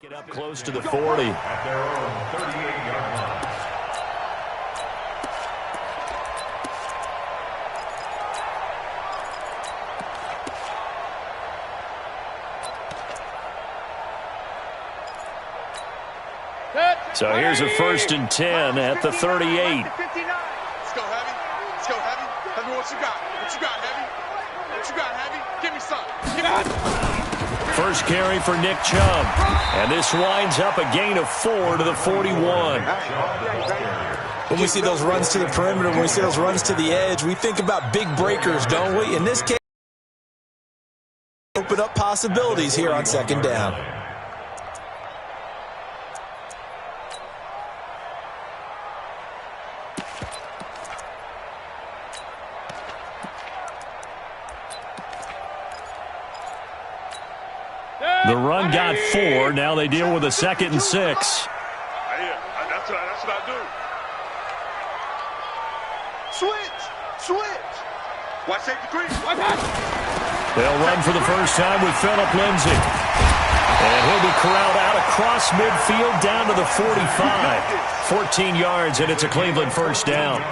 Get up close to the 40. At their own 38-yard line. So here's a 1st and 10 at the 38. Let's go, Heavy. Let's go, Heavy. Heavy, what you got? What you got, Heavy? What you got, Heavy? Give me some. Give me. First carry for Nick Chubb. And this winds up a gain of 4 to the 41. When we see those runs to the perimeter, when we see those runs to the edge, we think about big breakers, don't we? In this case, open up possibilities here on 2nd down. The run got 4. Now they deal with a 2nd and 6. That's what I do. Switch. Watch safety creep. They'll run for the first time with Phillip Lindsay. And he'll be corralled out across midfield down to the 45. 14 yards, and it's a Cleveland first down.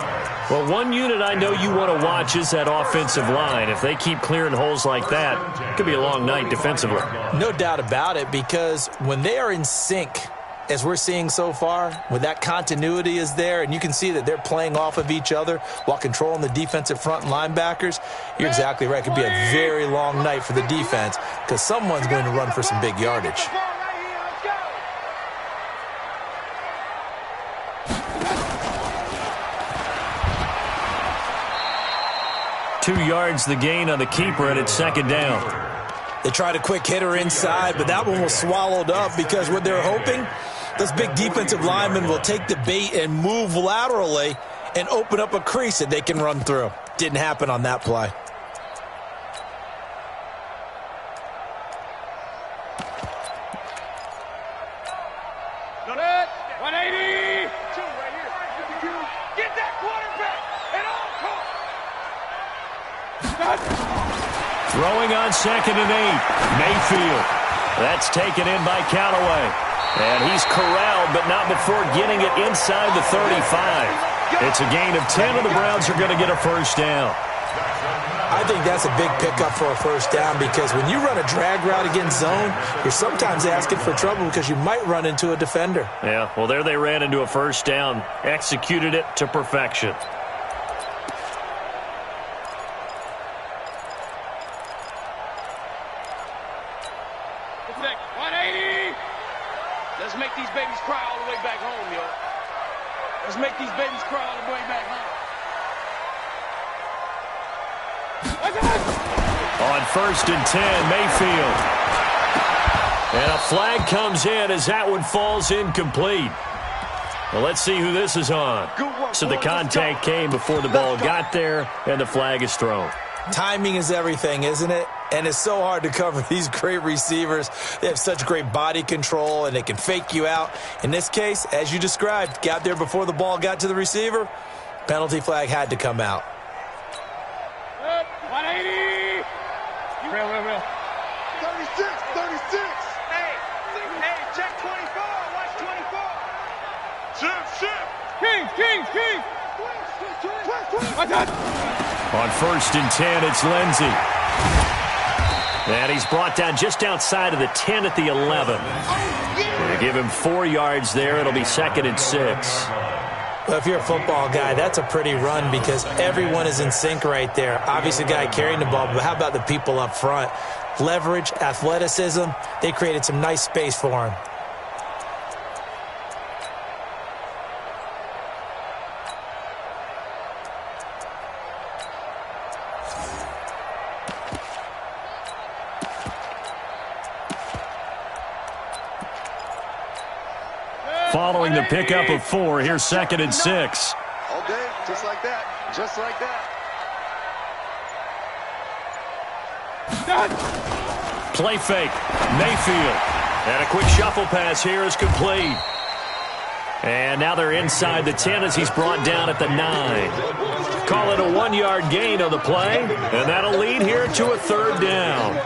Well, one unit I know you want to watch is that offensive line. If they keep clearing holes like that, it could be a long night defensively. No doubt about it, because when they are in sync, as we're seeing so far, when that continuity is there, and you can see that they're playing off of each other while controlling the defensive front linebackers, you're exactly right. It could be a very long night for the defense because someone's going to run for some big yardage. Two yards the gain on the keeper, and it's 2nd down. They tried a quick hitter inside, but that one was swallowed up because what they're hoping, this big defensive lineman will take the bait and move laterally and open up a crease that they can run through. Didn't happen on that play. Throwing on 2nd and 8. Mayfield. That's taken in by Callaway. And he's corralled, but not before getting it inside the 35. It's a gain of 10, and the Browns are going to get a first down. I think that's a big pickup for a first down because when you run a drag route against zone, you're sometimes asking for trouble because you might run into a defender. Yeah, well, there they ran into a first down. Executed it to perfection. Let's make these babies cry all the way back home, yo. Let's make these babies cry all the way back home. On 1st and 10, Mayfield. And a flag comes in as that one falls incomplete. Well, let's see who this is on. So the contact came before the ball got there, and the flag is thrown. Timing is everything, isn't it? And it's so hard to cover these great receivers. They have such great body control, and they can fake you out. In this case, as you described, got there before the ball got to the receiver. Penalty flag had to come out. 180. Real. 36. Hey, check 24. Watch 24. Chip. King. On 1st and 10, it's Lindsay. And he's brought down just outside of the 10 at the 11. They give him 4 yards there. It'll be 2nd and 6. Well, if you're a football guy, that's a pretty run because everyone is in sync right there. Obviously, the guy carrying the ball, but how about the people up front? Leverage, athleticism, they created some nice space for him. Following the pickup of 4, here's 2nd and 6. All day, just like that. Play fake. Mayfield. And a quick shuffle pass here is complete. And now they're inside the 10 as he's brought down at the 9. Call it a 1-yard gain on the play, and that'll lead here to a 3rd down.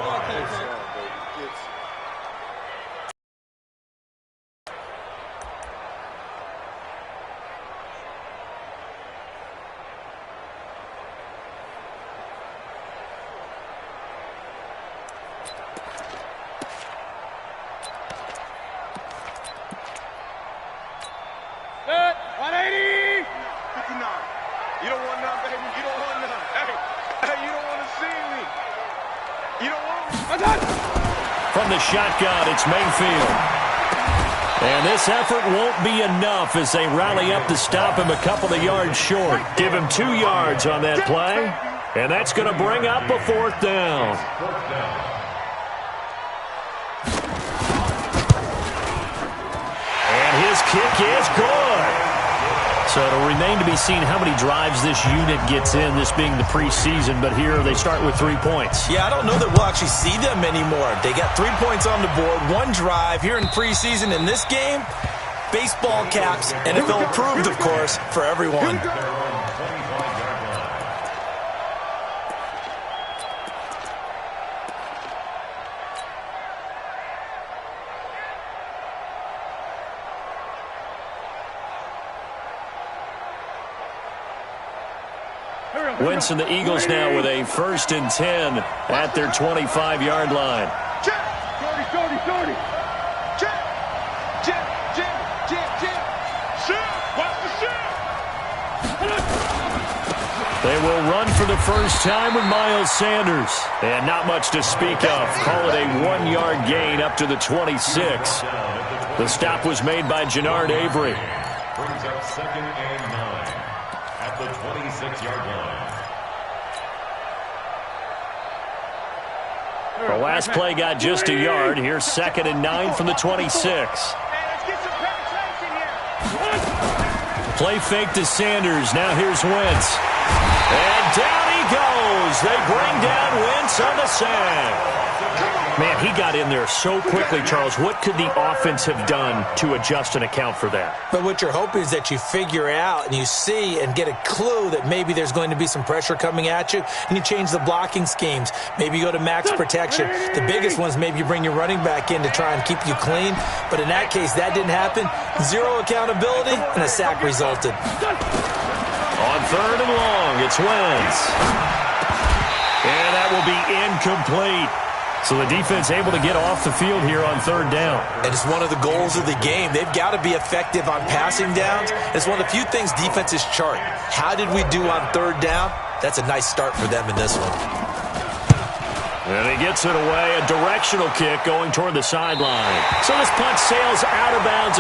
You don't want none, baby. You don't want none. Hey, you don't want to see me. You don't want me. From the shotgun, it's Mayfield. And this effort won't be enough as they rally up to stop him a couple of yards short. Give him 2 yards on that play, and that's going to bring up a 4th down. And his kick is good. So it'll remain to be seen how many drives this unit gets in, this being the preseason. But here they start with 3 points. Yeah, I don't know that we'll actually see them anymore. They got 3 points on the board, 1 drive here in preseason. In this game, baseball caps, NFL approved, of course, for everyone. Wentz and the Eagles now with a 1st and 10 at their 25-yard line. Check. 30. Check. Shit. Watch the shit. They will run for the first time with Miles Sanders. And not much to speak of. Call it a 1-yard gain up to the 26. The stop was made by Jannard Avery. Brings up 2nd and 9 at the 26-yard line. The last play got just a yard. Here's 2nd and 9 from the 26. Play fake to Sanders. Now here's Wentz. And down he goes. They bring down Wentz on the sack. Man, he got in there so quickly, Charles. What could the offense have done to adjust and account for that? But what you're hoping is that you figure out and you see and get a clue that maybe there's going to be some pressure coming at you, and you change the blocking schemes. Maybe you go to max protection. The biggest ones, maybe you bring your running back in to try and keep you clean. But in that case, that didn't happen. 0 accountability, and a sack resulted. On 3rd and long, it's Wentz. And that will be incomplete. So the defense able to get off the field here on 3rd down. And it's one of the goals of the game. They've got to be effective on passing downs. It's one of the few things defenses chart. How did we do on 3rd down? That's a nice start for them in this one. And he gets it away. A directional kick going toward the sideline. So this punt sails out of bounds.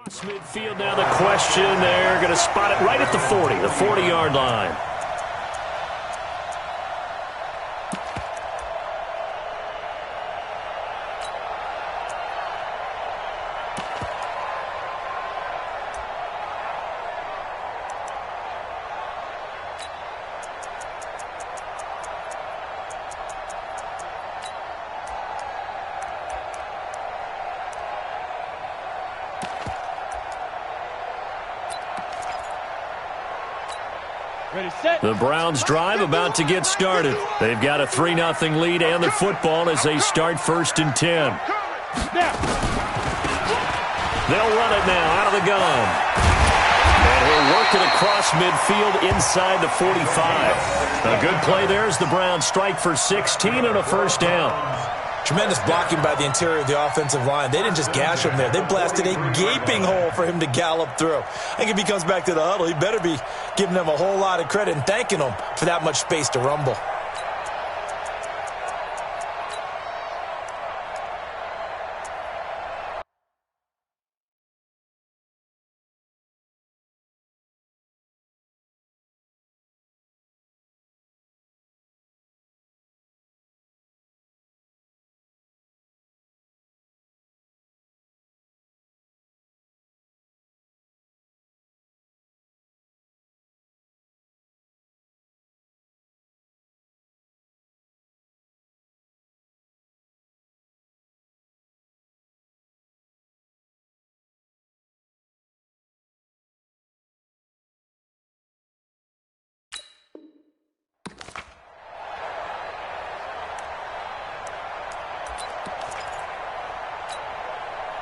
Across midfield now, the question, they're going to spot it right at the 40, the 40-yard line. The Browns' drive about to get started. They've got a 3-0 lead and the football as they start 1st and 10. They'll run it now out of the gun. And he'll work it across midfield inside the 45. A good play there as the Browns strike for 16 and a 1st down. Tremendous blocking by the interior of the offensive line. They didn't just gash him there. They blasted a gaping hole for him to gallop through. I think if he comes back to the huddle, he better be giving them a whole lot of credit and thanking them for that much space to rumble.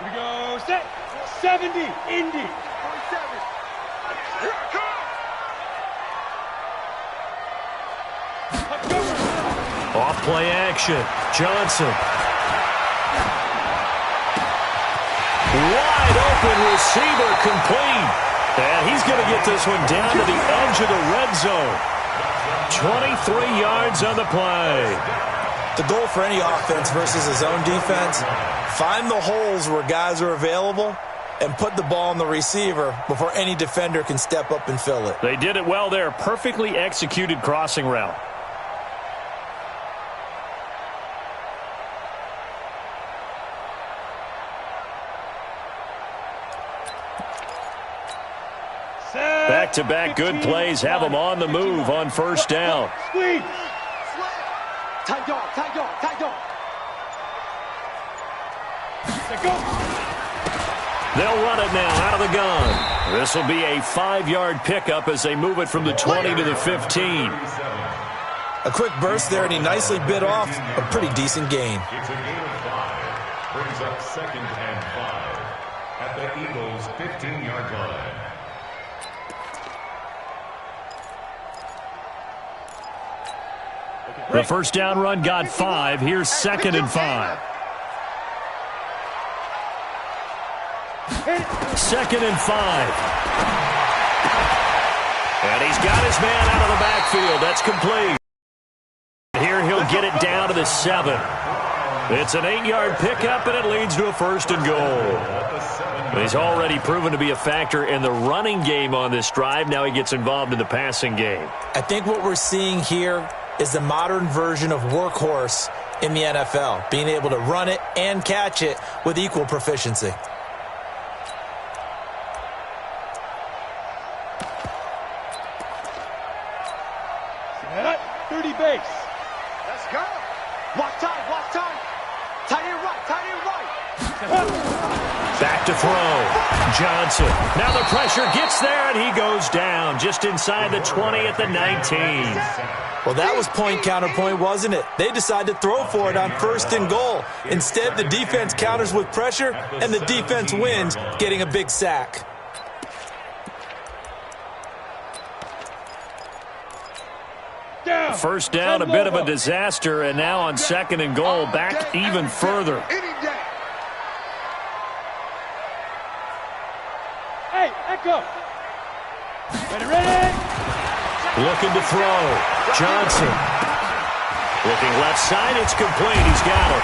Here we go, set, 70, Indy. 27. Here I come. Off play action. Johnson. Wide open receiver complete. And he's going to get this one down to the edge of the red zone. 23 yards on the play. The goal for any offense versus his own defense, find the holes where guys are available and put the ball on the receiver before any defender can step up and fill it. They did it well there. Perfectly executed crossing route. Back-to-back good plays have them on the move on 1st down. Squeeze. Tight dog, tight dog, tight dog. Let go. They'll run it now out of the gun. This will be a 5-yard pickup as they move it from the 20 to the 15. A quick burst there, and he nicely bit off a pretty decent gain. It's a gain of 5. Brings up 2nd and 5 at the Eagles' 15-yard line. The 1st down run got 5. Here's 2nd and 5. 2nd and 5. And he's got his man out of the backfield. That's complete. Here he'll get it down to the 7. It's an 8-yard pickup, and it leads to a 1st and goal. He's already proven to be a factor in the running game on this drive. Now he gets involved in the passing game. I think what we're seeing here is the modern version of workhorse in the NFL, being able to run it and catch it with equal proficiency. Set, 30 base. Let's go. Walk tight, walk tight. Tight end right, tight end right. Back to throw. Johnson. Now the pressure gets there, and he goes down just inside the 20 at the 19. Well, that was point counterpoint, wasn't it? They decided to throw for it on 1st and goal. Instead, the defense counters with pressure, and the defense wins, getting a big sack. Down. 1st down, a bit of a disaster, and now on 2nd and goal, back even further. Hey, echo. Ready, ready. Looking to throw. Johnson. Looking left side, it's complete. He's got it.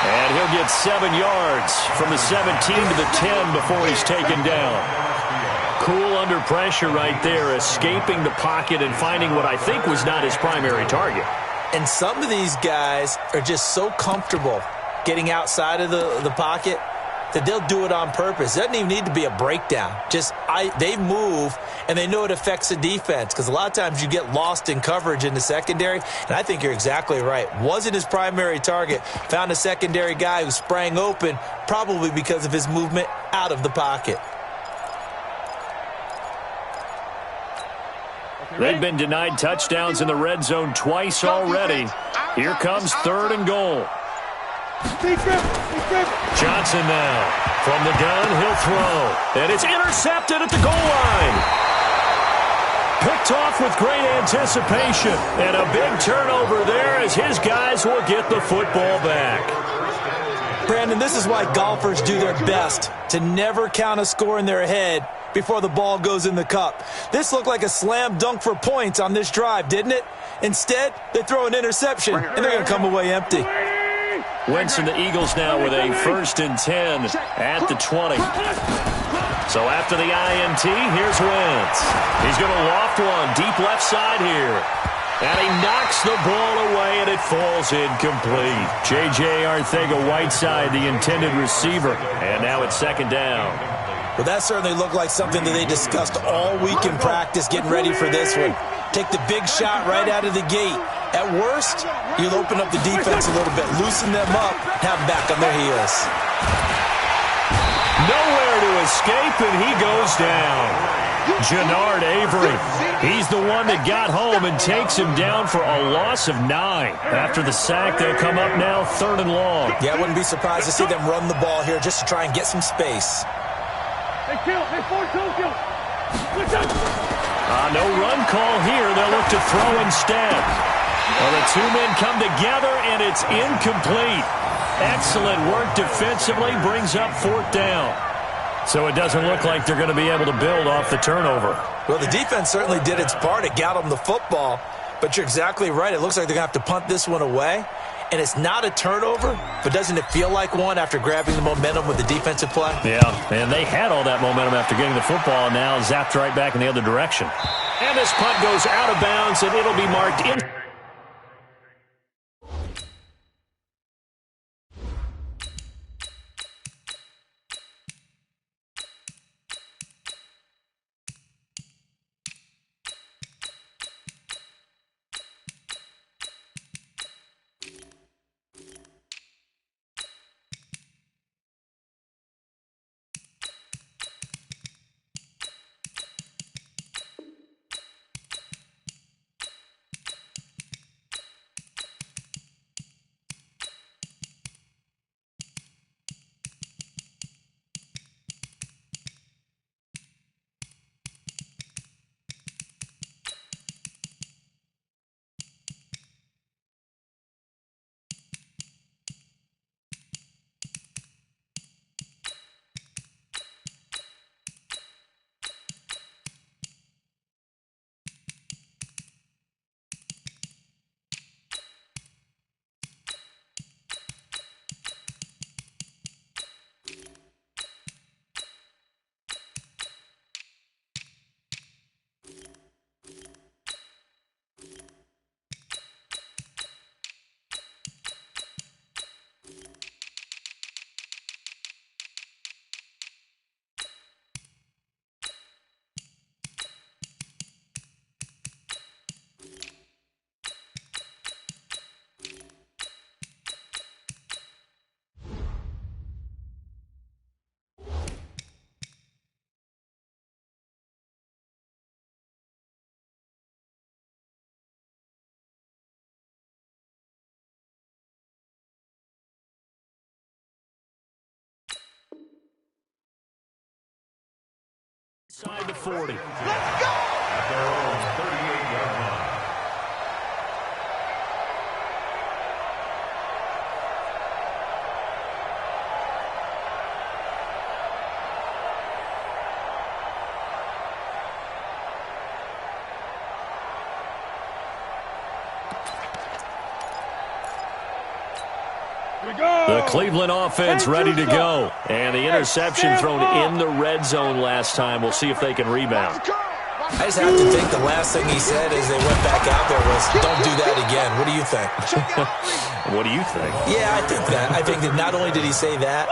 And he'll get 7 yards from the 17 to the 10 before he's taken down. Cool under pressure right there, escaping the pocket and finding what I think was not his primary target. And some of these guys are just so comfortable getting outside of the pocket that they'll do it on purpose. It doesn't even need to be a breakdown. They move, and they know it affects the defense, because a lot of times you get lost in coverage in the secondary, and I think you're exactly right. Wasn't his primary target. Found a secondary guy who sprang open, probably because of his movement out of the pocket. They've been denied touchdowns in the red zone twice already. Here comes 3rd and goal. Johnson now. From the gun, he'll throw. And it's intercepted at the goal line. Picked off with great anticipation. And a big turnover there as his guys will get the football back. Brandon, this is why golfers do their best to never count a score in their head before the ball goes in the cup. This looked like a slam dunk for points on this drive, didn't it? Instead, they throw an interception, and they're going to come away empty. Wentz and the Eagles now with a 1st and 10 at the 20. So after the INT, here's Wentz. He's going to loft one deep left side here. And he knocks the ball away, and it falls incomplete. J.J. Arcega-Whiteside, the intended receiver. And now it's 2nd down. Well, that certainly looked like something that they discussed all week in practice, getting ready for this one. Take the big shot right out of the gate. At worst, you'll open up the defense a little bit, loosen them up, have them back on their heels. Nowhere to escape, and he goes down. Jannard Avery. He's the one that got home and takes him down for a loss of 9. After the sack, they'll come up now 3rd and long. Yeah, I wouldn't be surprised to see them run the ball here just to try and get some space. No run call here. They'll look to throw instead. Well, the 2 men come together, and it's incomplete. Excellent work defensively, brings up 4th down. So it doesn't look like they're going to be able to build off the turnover. Well, the defense certainly did its part. It got them the football. But you're exactly right. It looks like they're going to have to punt this one away. And it's not a turnover, but doesn't it feel like one after grabbing the momentum with the defensive play? Yeah, and they had all that momentum after getting the football, and now zapped right back in the other direction. And this punt goes out of bounds, and it'll be marked in. Inside the 40. Let's go! At their own 38-yard line. The Cleveland offense ready to go. And the interception thrown in the red zone last time. We'll see if they can rebound. I just have to think the last thing he said as they went back out there was, don't do that again. What do you think? What do you think? Yeah, I think that. I think that not only did he say that,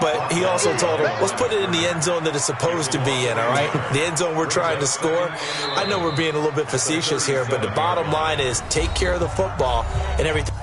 but he also told him, let's put it in the end zone that it's supposed to be in, all right? The end zone we're trying to score. I know we're being a little bit facetious here, but the bottom line is take care of the football and everything.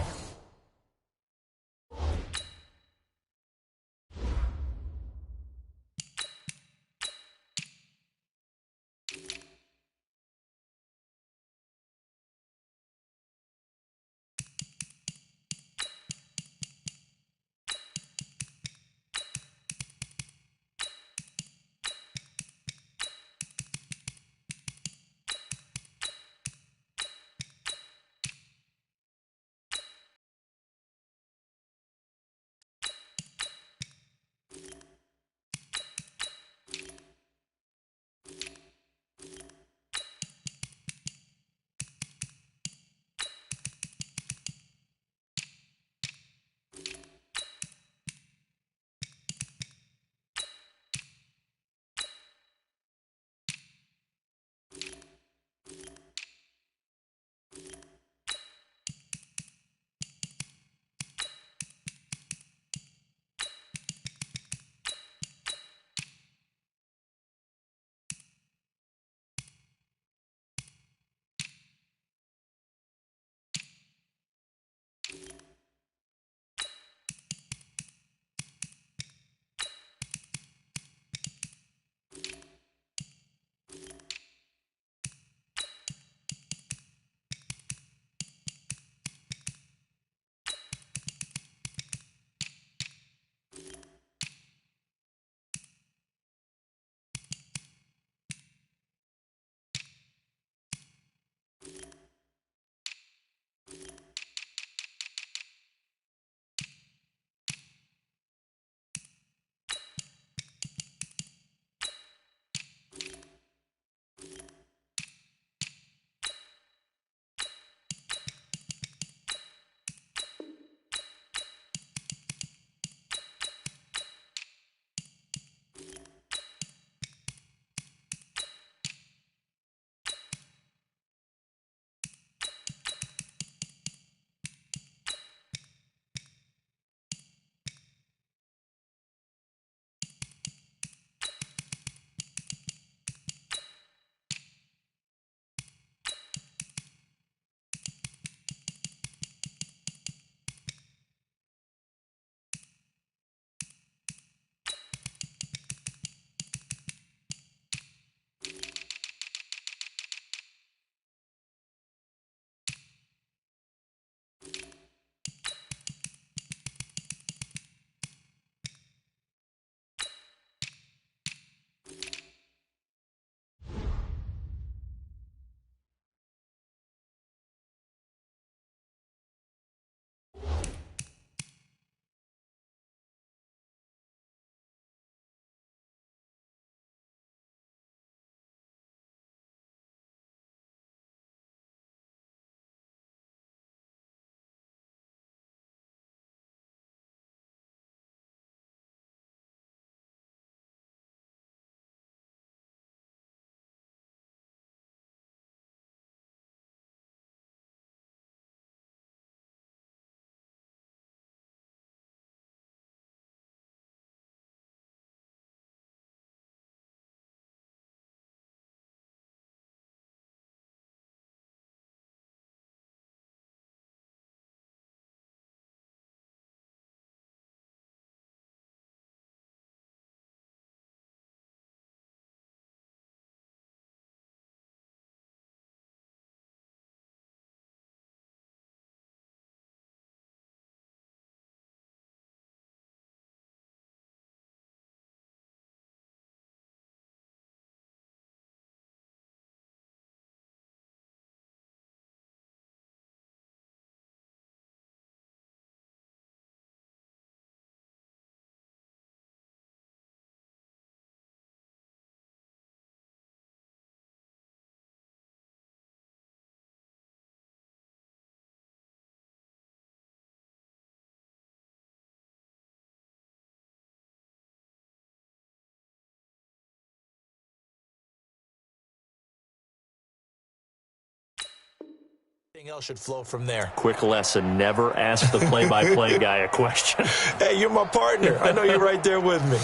Everything else should flow from there. Quick lesson, never ask the play-by-play guy a question. Hey, you're my partner. I know you're right there with me.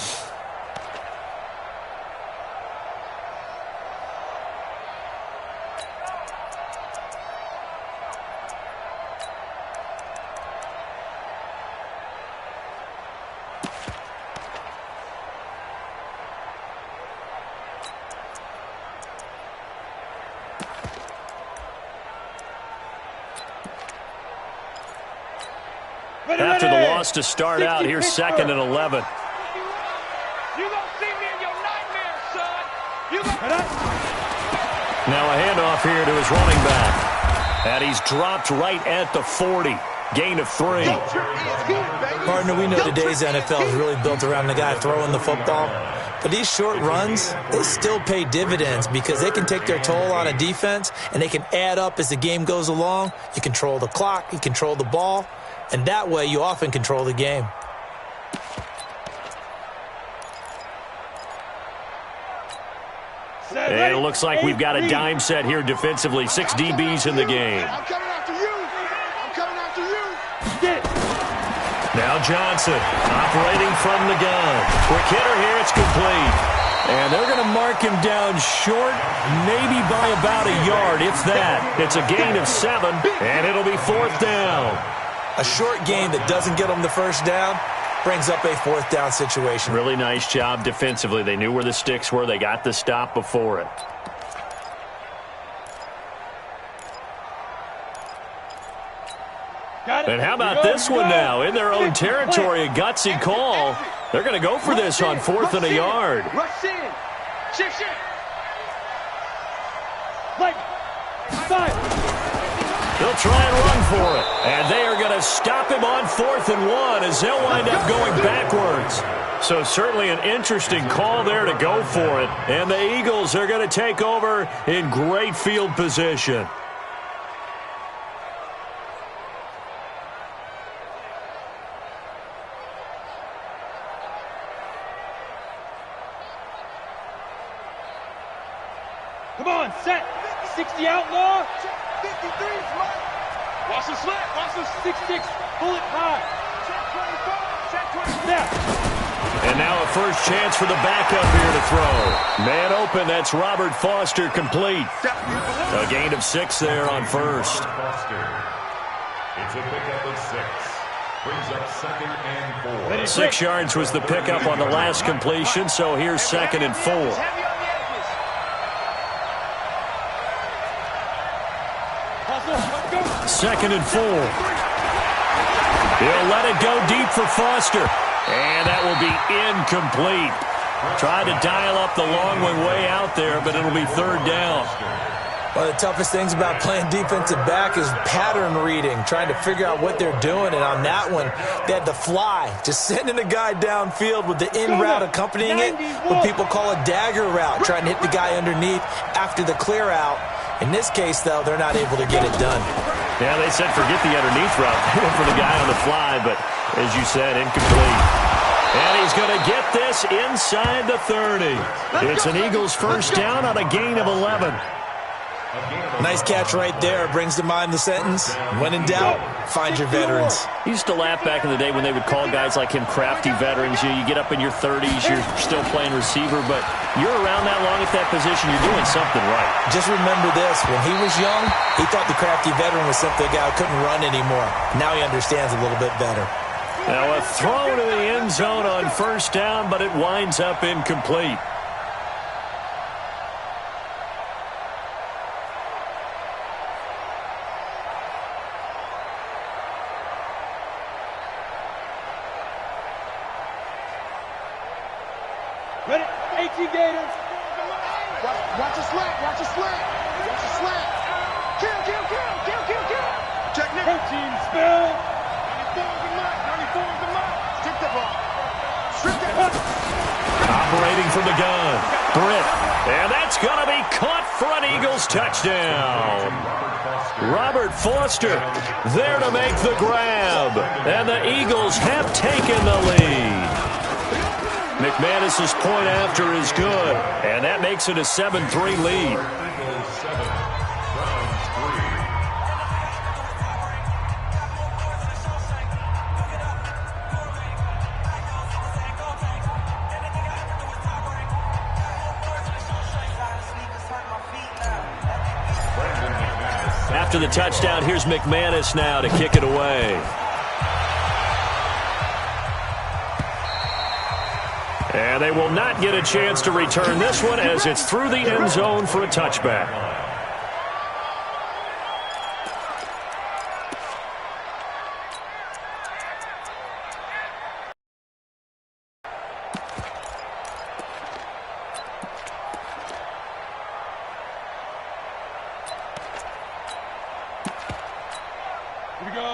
After the loss to start out, here's 2nd and 11. You gonna see me in your nightmares, son. Now a handoff here to his running back. And he's dropped right at the 40. Gain of 3. Partner, we know today's NFL is really built around the guy throwing the football. But these short runs, they still pay dividends because they can take their toll on a defense and they can add up as the game goes along. You control the clock, you control the ball, and that way you often control the game. And it looks like we've got a dime set here defensively. 6 DBs in the game. I'm coming after you. I'm coming after you. Now Johnson operating from the gun. Quick hitter here. It's complete. And they're going to mark him down short, maybe by about a yard, if that. It's a gain of 7, and it'll be 4th down. A short gain that doesn't get them the first down brings up a 4th down situation. Really nice job defensively. They knew where the sticks were. They got the stop before it. And how about this one now? In their own territory, a gutsy call. They're going to go for this on 4th and a yard. Rush in. Shift. Like, fire. They'll try and run for it. And they are going to stop him on 4th and 1 as they'll wind up going backwards. So certainly an interesting call there to go for it. And the Eagles are going to take over in great field position. Come on, set. 60 outlaw. 53 flat. Watch the slant. Watch the 6-6. Pull it high. Check 25. Check 25. Snap. And now a first chance for the backup here to throw. Man open, that's Robert Foster, complete. A gain of 6 there on first. Foster. It's a pickup of 6. Brings up 2nd and 4. 6 yards was the pickup on the last completion, so here's 2nd and 4. Heavy on the edges. Hustle. Let's go. 2nd and 4. He'll let it go deep for Foster. And that will be incomplete. Tried to dial up the long one way out there, but it'll be 3rd down. One of the toughest things about playing defensive back is pattern reading, trying to figure out what they're doing. And on that one, they had the fly, just sending a guy downfield with the in route accompanying it, what people call a dagger route, trying to hit the guy underneath after the clear out. In this case, though, they're not able to get it done. Yeah, they said forget the underneath route. They went for the guy on the fly, but as you said, incomplete. And he's going to get this inside the 30. It's an Eagles first down on a gain of 11. Nice catch right there. Brings to mind the sentence, when in doubt, find your veterans. He used to laugh back in the day when they would call guys like him crafty veterans. You get up in your 30s, you're still playing receiver, but you're around that long at that position, you're doing something right. Just remember this, when he was young, he thought the crafty veteran was simply a guy who couldn't run anymore. Now he understands a little bit better. Now a throw to the end zone on first down, but it winds up incomplete. Ready? 18 Gators. Watch a slant. Watch a slant. Watch a slant. Kill. Technique. Protein spill. 94 is the mark. Strip the ball. Strip that ball. Operating from the gun. Britt. And that's going to be caught for an Eagles touchdown. Robert Foster there to make the grab. And the Eagles have taken the lead. McManus's point after is good. And that makes it a 7-3 lead. after the touchdown. Here's McManus now to kick it away. And they will not get a chance to return this one as it's through the end zone for a touchback.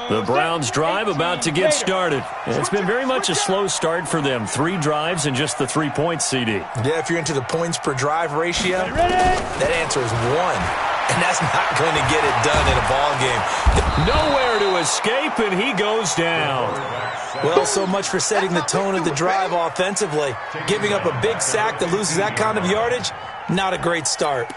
The Browns' drive about to get started. It's been very much a slow start for them. 3 drives and just the 3 points, CD. Yeah, if you're into the points per drive ratio, that answer is 1. And that's not going to get it done in a ball game. Nowhere to escape, and he goes down. Well, so much for setting the tone of the drive offensively. Giving up a big sack that loses that kind of yardage, not a great start.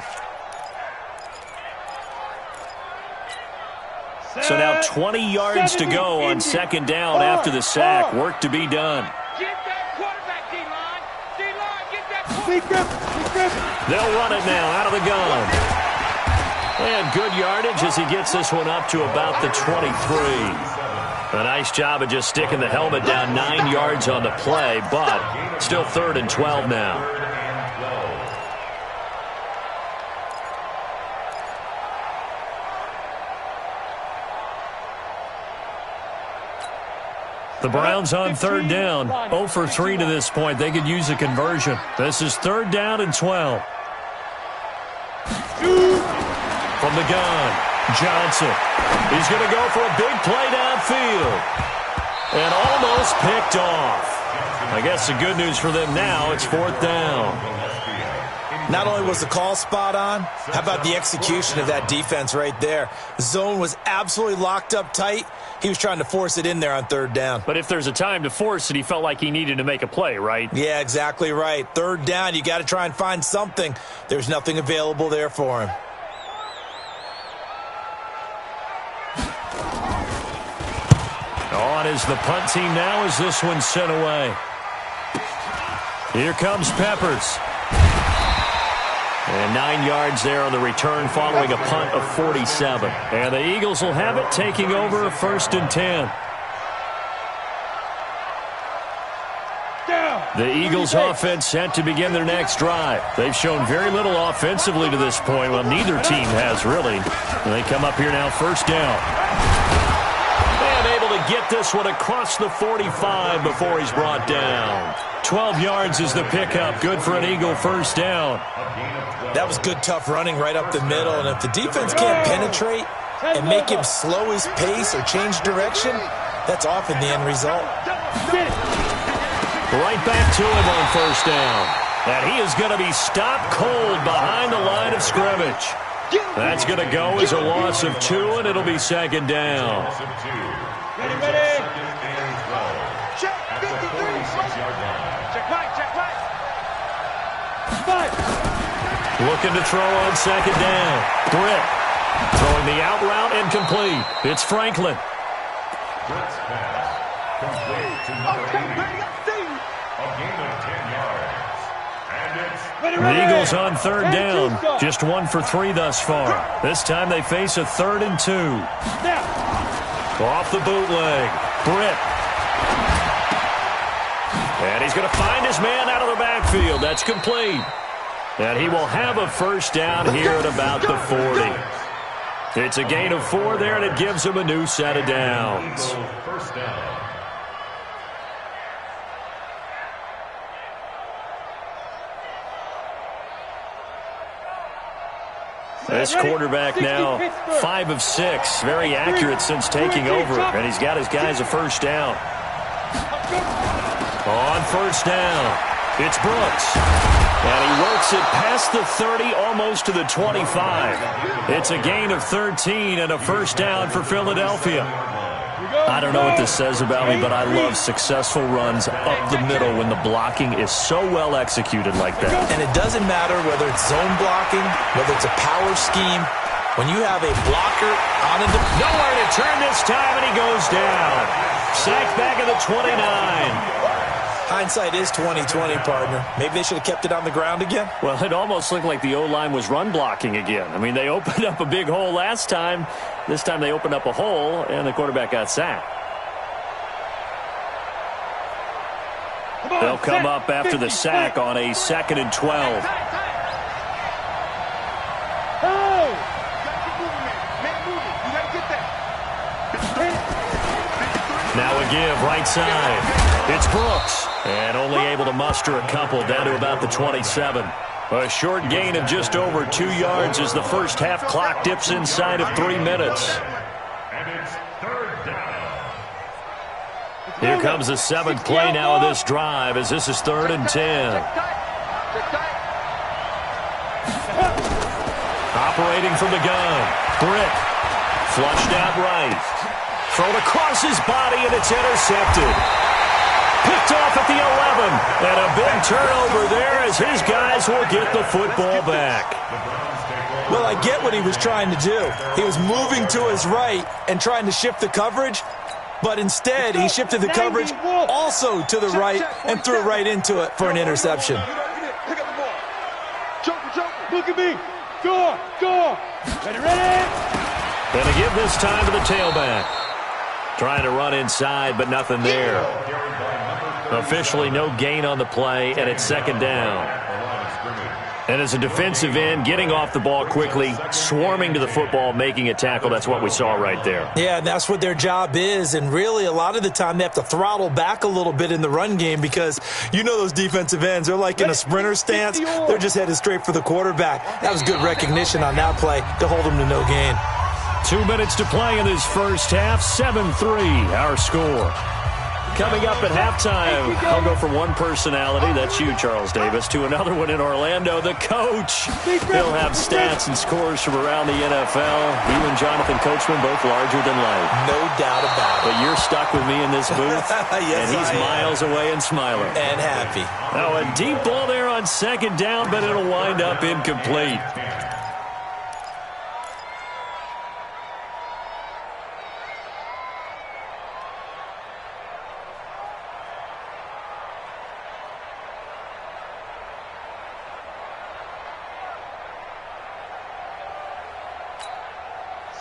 So now 20 yards to go on second down after the sack. Work to be done. Get that quarterback, D-line. D-line, get that. They'll run it now out of the gun. And good yardage as he gets this one up to about the 23. A nice job of just sticking the helmet down 9 yards on the play, but still 3rd and 12 now. The Browns on 3rd down. 0 for 3 to this point. They could use a conversion. This is 3rd down and 12. From the gun, Johnson. He's going to go for a big play downfield. And almost picked off. I guess the good news for them now, it's 4th down. Not only was the call spot on, how about the execution of that defense right there? The zone was absolutely locked up tight. He was trying to force it in there on 3rd down. But if there's a time to force it, he felt like he needed to make a play, right? Yeah, exactly right. 3rd down, you got to try and find something. There's nothing available there for him. On is the punt team now as this one's sent away. Here comes Peppers. And 9 yards there on the return following a punt of 47. And the Eagles will have it, taking over 1st and 10. The Eagles offense set to begin their next drive. They've shown very little offensively to this point. Well, neither team has really. And they come up here now 1st down. And able to get this one across the 45 before he's brought down. 12 yards is the pickup. Good for an Eagle 1st down. That was good, tough running right up the middle. And if the defense can't penetrate and make him slow his pace or change direction, that's often the end result. Right back to him on 1st down. And he is going to be stopped cold behind the line of scrimmage. That's going to go as a loss of 2, and it'll be 2nd down. Ready. Check 53. Check right. Looking to throw on 2nd down. Britt throwing the out route and complete. It's Franklin. Britt's pass complete to number 80. A gain of 10 yards. And it's The Eagles on 3rd down. Just 1 for 3 thus far. This time they face a 3rd and 2. Off the bootleg. Britt. And he's going to find his man out of the backfield. That's complete. And he will have a 1st down here at about the 40. It's a gain of 4 there, and it gives him a new set of downs. 1st down. This quarterback now 5 of 6. Very accurate since taking over. And he's got his guys a 1st down. On 1st down, it's Brooks. And he works it past the 30, almost to the 25. It's a gain of 13 and a 1st down for Philadelphia. I don't know what this says about me, but I love successful runs up the middle when the blocking is so well executed like that. And it doesn't matter whether it's zone blocking, whether it's a power scheme. When you have a blocker on it, nowhere to turn this time, and he goes down. Sacked back at the 29. Hindsight is 20/20, partner. Maybe they should have kept it on the ground again. Well, it almost looked like the O-line was run blocking again. I mean, they opened up a big hole last time. This time they opened up a hole, and the quarterback got sacked. They'll come up after the sack on a 2nd and 12. Now a give, right side. It's Brooks, and only able to muster a couple down to about the 27. A short gain of just over 2 yards as the first half clock dips inside of 3 minutes. And it's 3rd down. Here comes the 7th play now of this drive as this is 3rd and 10. Operating from the gun. Britt. Flushed out right. Thrown across his body, and it's intercepted. Picked off at the 11. And a big turnover there as his guys will get the football back. Well, I get what he was trying to do. He was moving to his right and trying to shift the coverage, but instead he shifted the coverage also to the right and threw right into it for an interception. Look at me. Go. Ready. And to give this time to the tailback. Trying to run inside, but nothing there. Officially no gain on the play, and it's 2nd down. And as a defensive end, getting off the ball quickly, swarming to the football, making a tackle, that's what we saw right there. Yeah, that's what their job is, and really a lot of the time they have to throttle back a little bit in the run game because you know those defensive ends, they're like in a sprinter stance. They're just headed straight for the quarterback. That was good recognition on that play to hold them to no gain. 2 minutes to play in this first half, 7-3 our score. Coming up at halftime, I'll go from one personality, that's you, Charles Davis, to another one in Orlando, the coach. He'll have stats and scores from around the NFL. You and Jonathan Coachman both larger than life. No doubt about it. But you're stuck with me in this booth, Yes, and he's I am. miles away and smiling. And happy. Now a deep ball there on 2nd down, but it'll wind up incomplete.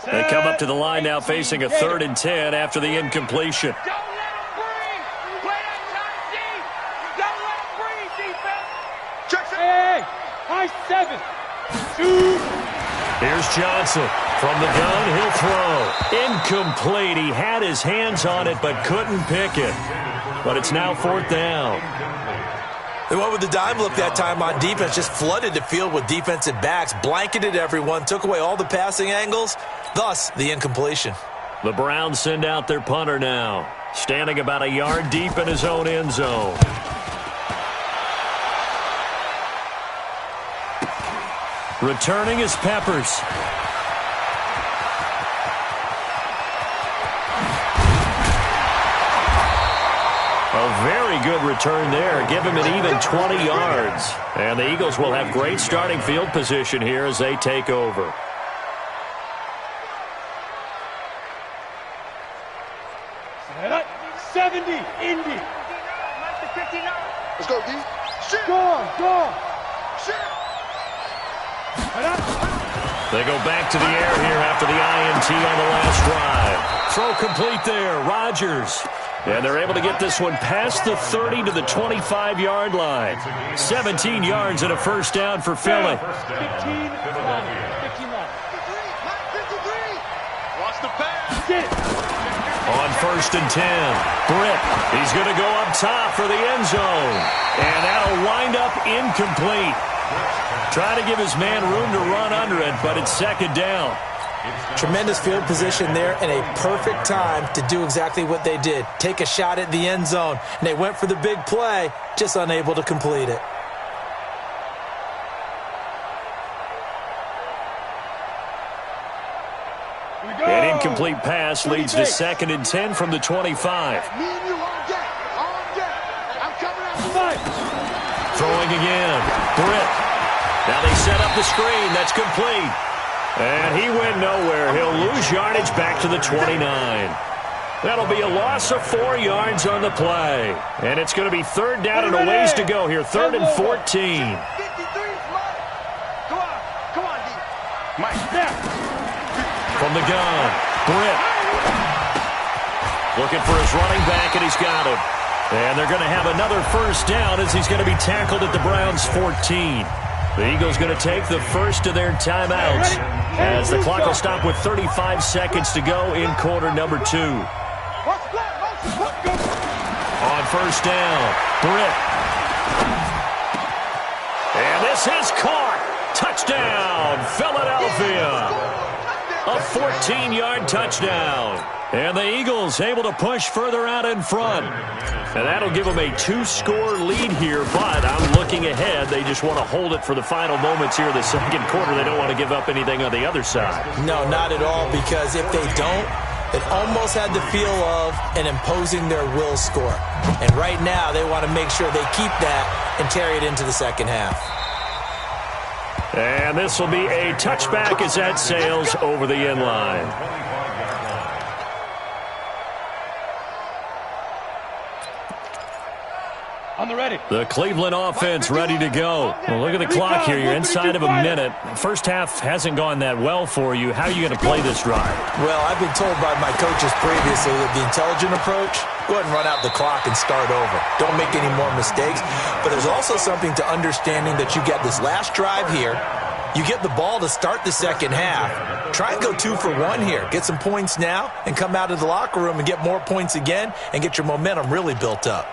They come up to the line now facing a 3rd and 10 after the incompletion. Don't let him breathe. Play that time deep. Don't let him breathe, defense. Hey, high 7. 2. Here's Johnson. From the gun, he'll throw. Incomplete. He had his hands on it but couldn't pick it. But it's now 4th down. They went with the dime look that time on defense, just flooded the field with defensive backs, blanketed everyone, took away all the passing angles, thus the incompletion. The Browns send out their punter now, standing about a yard deep in his own end zone. Returning is Peppers. A very good return there. Give him an even 20 yards. And the Eagles will have great starting field position here as they take over. Set up. 70. Indy. Let's go, D. Shit. Go. They go back to the air here after the INT on the last drive. Throw complete there. Rodgers. And they're able to get this one past the 30 to the 25-yard line. 17 yards and a first down for Philly. 15 left. Watch the pass. Get it. On 1st and 10, Britt. He's going to go up top for the end zone. And that'll wind up incomplete. Trying to give his man room to run under it, but it's 2nd down. Tremendous field position there and a perfect time to do exactly what they did. Take a shot at the end zone. And they went for the big play, just unable to complete it. An incomplete pass leads to 2nd and 10 from the 25. Me and you on deck. On deck. I'm coming out. Throwing again. Britt. Now they set up the screen. That's complete. And he went nowhere. He'll lose yardage back to the 29. That'll be a loss of 4 yards on the play. And it's going to be third down and a ways to go here. 3rd and 14. 53 is mine. Come on, D. Mike, there. From the gun, Britt. Looking for his running back, and he's got him. And they're going to have another first down as he's going to be tackled at the Browns' 14. The Eagles going to take the first of their timeouts as the clock will stop with 35 seconds to go in quarter number 2. On first down, Britt. And this is caught. Touchdown, Philadelphia. A 14-yard touchdown. And the Eagles able to push further out in front. And that'll give them a 2-score lead here, but I'm looking ahead. They just want to hold it for the final moments here of the second quarter. They don't want to give up anything on the other side. No, not at all, because if they don't, it almost had the feel of an imposing their will score. And right now, they want to make sure they keep that and carry it into the second half. And this will be a touchback as that sails over the end line. On the ready. The Cleveland offense ready to go. Well, look at the clock here. You're inside of a minute. First half hasn't gone that well for you. How are you going to play this drive? Well, I've been told by my coaches previously that the intelligent approach, go ahead and run out the clock and start over. Don't make any more mistakes. But there's also something to understanding that you get this last drive here. You get the ball to start the second half. Try and go 2 for 1 here. Get some points now and come out of the locker room and get more points again and get your momentum really built up.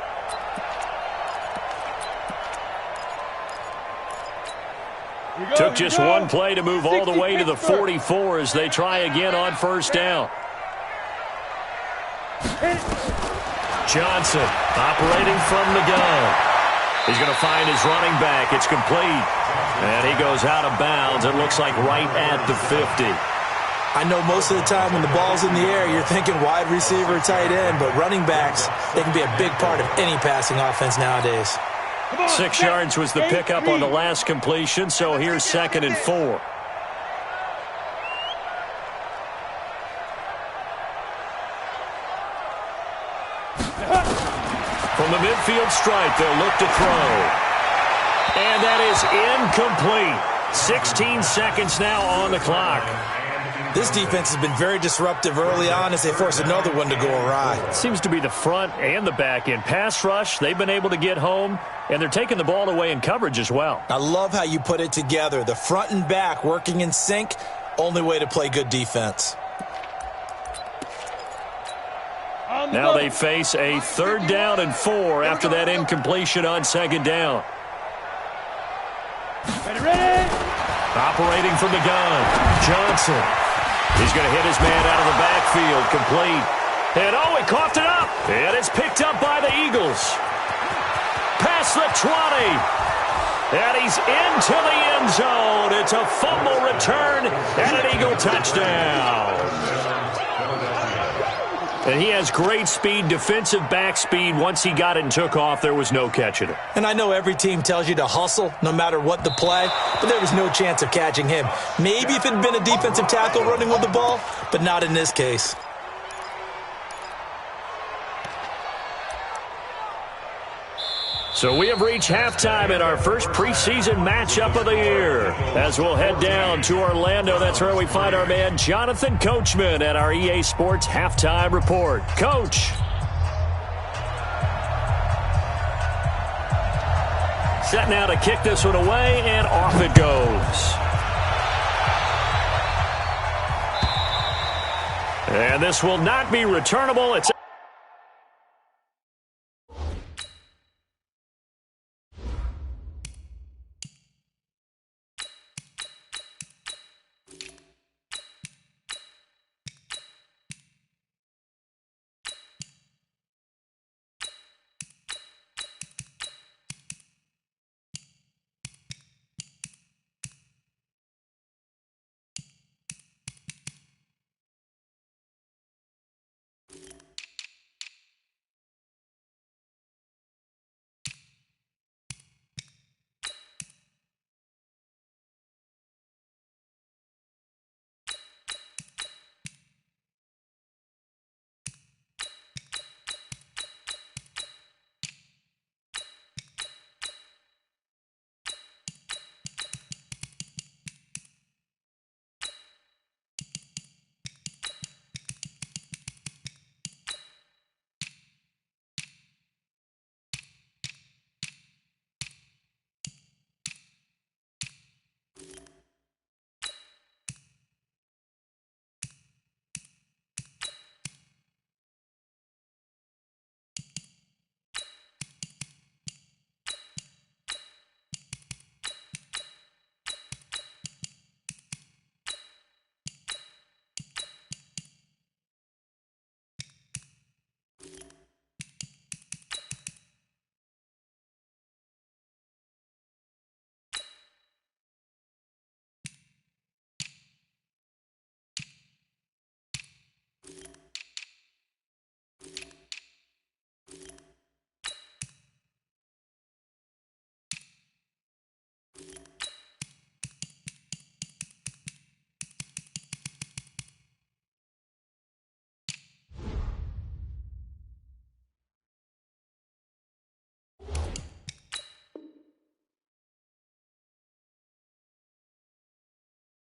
Took just one play to move all the way to the 44 as they try again on first down. Johnson operating from the gun. He's going to find his running back. It's complete. And he goes out of bounds. It looks like right at the 50. I know most of the time when the ball's in the air, you're thinking wide receiver, tight end, but running backs, they can be a big part of any passing offense nowadays. 6 yards was the pickup on the last completion, so here's 2nd and 4. From the midfield stripe, they'll look to throw. And that is incomplete. 16 seconds now on the clock. This defense has been very disruptive early on as they force another one to go awry. Seems to be the front and the back end. Pass rush, they've been able to get home, and they're taking the ball away in coverage as well. I love how you put it together. The front and back working in sync, only way to play good defense. Now they face a 3rd down and 4 after that incompletion on 2nd down. Ready. Operating from the gun, Johnson. He's going to hit his man out of the backfield, complete. And he coughed it up. And it's picked up by the Eagles. Past the 20. And he's into the end zone. It's a fumble return and an Eagle touchdown. And he has great speed, defensive back speed. Once he got it and took off, there was no catching it. And I know every team tells you to hustle no matter what the play, but there was no chance of catching him. Maybe if it had been a defensive tackle running with the ball, but not in this case. So we have reached halftime in our first preseason matchup of the year. As we'll head down to Orlando, that's where we find our man Jonathan Coachman at our EA Sports Halftime Report. Coach. Set now to kick this one away, and off it goes. And this will not be returnable. It's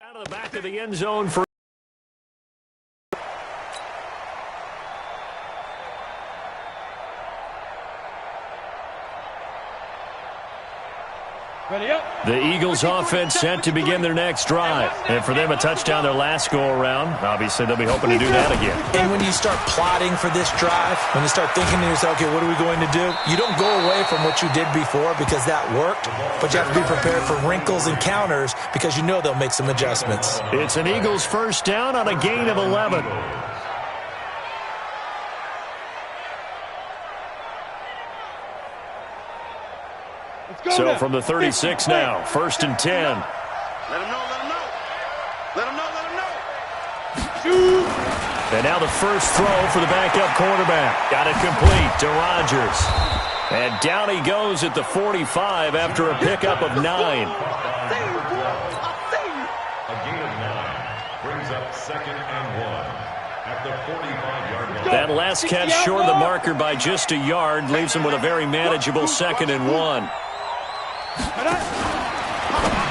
Out of the back of the end zone for Ready up. the Eagles offense set to begin their next drive. And for them, a touchdown their last go-around. Obviously, they'll be hoping to do that again. And when you start plotting for this drive, when you start thinking to yourself, okay, what are we going to do? You don't go away from what you did before because that worked, but you have to be prepared for wrinkles and counters because you know they'll make some adjustments. It's an Eagles first down on a gain of 11. So from the 36 now, 1st and 10. Let him know, let him know. Let him know, let him know. Shoot. And now the first throw for the backup quarterback. Got it complete to Rodgers. And down he goes at the 45 after a pickup of 9. A gain of 9 brings up 2nd and 1 at the 45-yard line. That last catch short of the marker by just a yard leaves him with a very manageable 2nd and 1.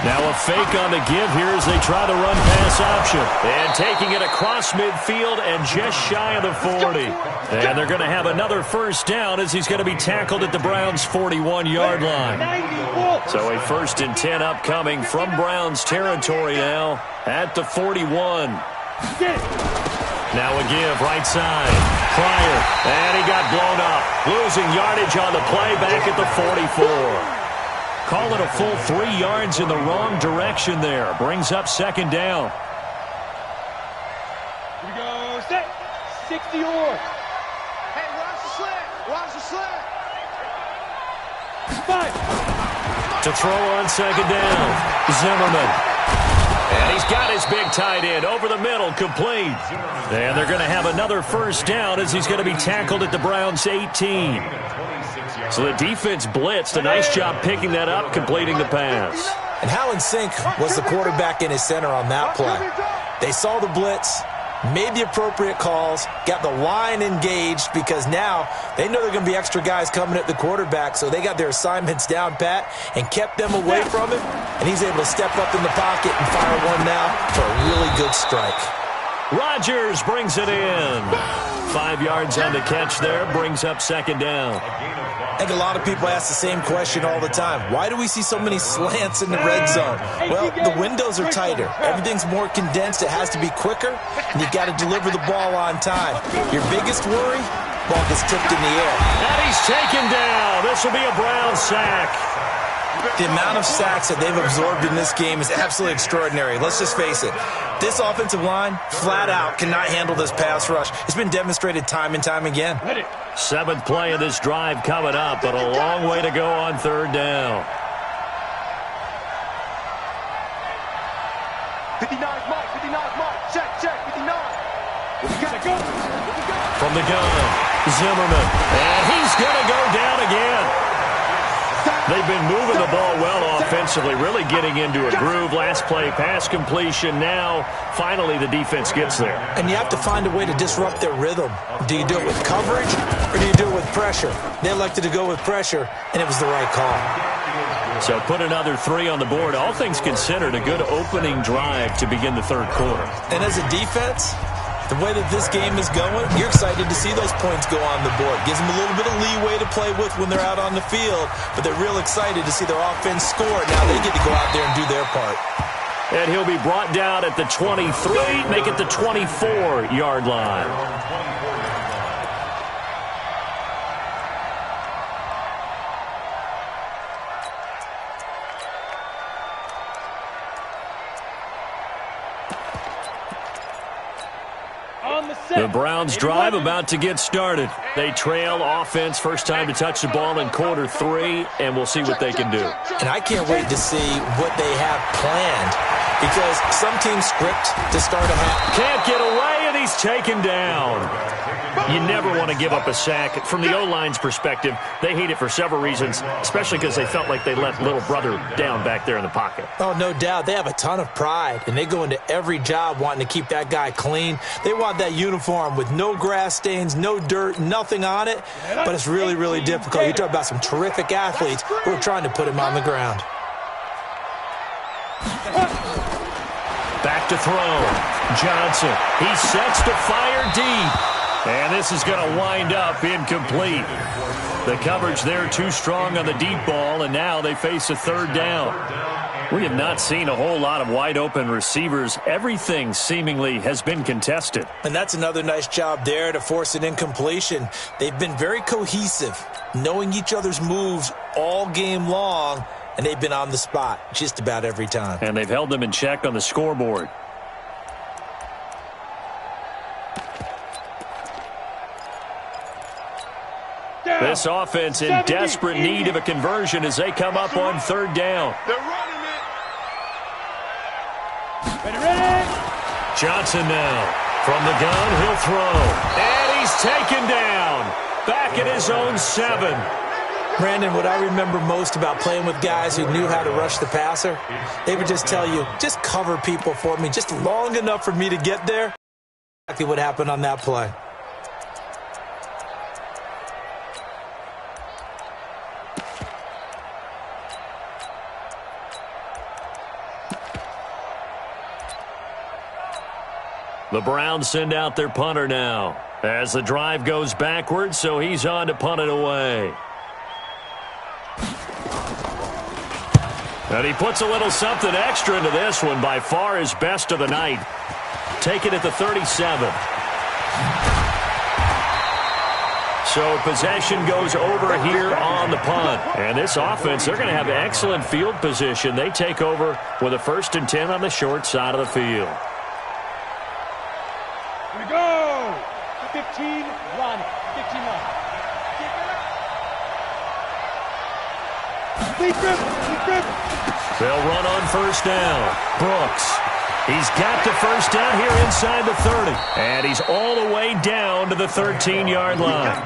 Now a fake on the give here as they try the run-pass option. And taking it across midfield and just shy of the 40. And they're going to have another first down as he's going to be tackled at the Browns' 41-yard line. So a 1st and 10 upcoming from Browns territory now at the 41. Now a give, right side. Pryor, and he got blown up. Losing yardage on the play back at the 44. Call it a full 3 yards in the wrong direction there. Brings up 2nd down. Here we go. Set. 60 or. Hey, watch the slant. Watch the slant. 5. To throw on 2nd down. Zimmerman. And he's got his big tight end over the middle, complete. And they're going to have another first down as he's going to be tackled at the Browns' 18. So the defense blitzed. A nice job picking that up, completing the pass. And how in sync was the quarterback and his center on that play? They saw the blitz, made the appropriate calls, got the line engaged because now they know there are going to be extra guys coming at the quarterback, so they got their assignments down pat and kept them away from him, and he's able to step up in the pocket and fire one now for a really good strike. Rodgers brings it in. 5 yards on the catch there, brings up 2nd down. I think a lot of people ask the same question all the time. Why do we see so many slants in the red zone? Well, the windows are tighter. Everything's more condensed. It has to be quicker, and you've got to deliver the ball on time. Your biggest worry, ball gets tipped in the air. And he's taken down. This will be a Brown sack. The amount of sacks that they've absorbed in this game is absolutely extraordinary. Let's just face it. This offensive line, flat out, cannot handle this pass rush. It's been demonstrated time and time again. 7th play of this drive coming up, but a long way to go on 3rd down. 59's Mike. 59's Mike. Check, 59. From the gun, Zimmerman. And he's going to go down again. They've been moving the ball well offensively, really getting into a groove. Last play, pass completion. Now, finally, the defense gets there. And you have to find a way to disrupt their rhythm. Do you do it with coverage or do you do it with pressure? They elected to go with pressure, and it was the right call. So put another 3 on the board. All things considered, a good opening drive to begin the 3rd quarter. And as a defense, the way that this game is going, you're excited to see those points go on the board. Gives them a little bit of leeway to play with when they're out on the field, but they're real excited to see their offense score. Now they get to go out there and do their part. And he'll be brought down at the 23, make it the 24-yard line. The Browns drive about to get started. They trail offense, first time to touch the ball in quarter 3, and we'll see what they can do. And I can't wait to see what they have planned because some teams script to start a half. Can't get away, and he's taken down. You never want to give up a sack. From the O-line's perspective, they hate it for several reasons, especially because they felt like they let little brother down back there in the pocket. Oh, no doubt. They have a ton of pride, and they go into every job wanting to keep that guy clean. They want that uniform with no grass stains, no dirt, nothing on it, but it's really, really difficult. You talk about some terrific athletes who are trying to put him on the ground. left to throw. Johnson, he sets to fire deep. And this is going to wind up incomplete. The coverage there too strong on the deep ball, and now they face a third down. We have not seen a whole lot of wide-open receivers. Everything seemingly has been contested. And that's another nice job there to force an incompletion. They've been very cohesive, knowing each other's moves all game long, and they've been on the spot just about every time. And they've held them in check on the scoreboard. This offense in desperate need of a conversion as they come up on third down. They're running it. Ready. Johnson now. From the gun, he'll throw. And he's taken down. Back at his own 7. Brandon, what I remember most about playing with guys who knew how to rush the passer, they would just tell you, just cover people for me, just long enough for me to get there. Exactly what happened on that play. The Browns send out their punter now as the drive goes backwards, so he's on to punt it away. And he puts a little something extra into this one, by far his best of the night. Take it at the 37. So possession goes over here on the punt. And this offense, they're going to have excellent field position. They take over with a 1st and 10 on the short side of the field. Here we go. 15, run. 15, run. Deep grip. They'll run on first down. Brooks. He's got the first down here inside the 30. And he's all the way down to the 13-yard line.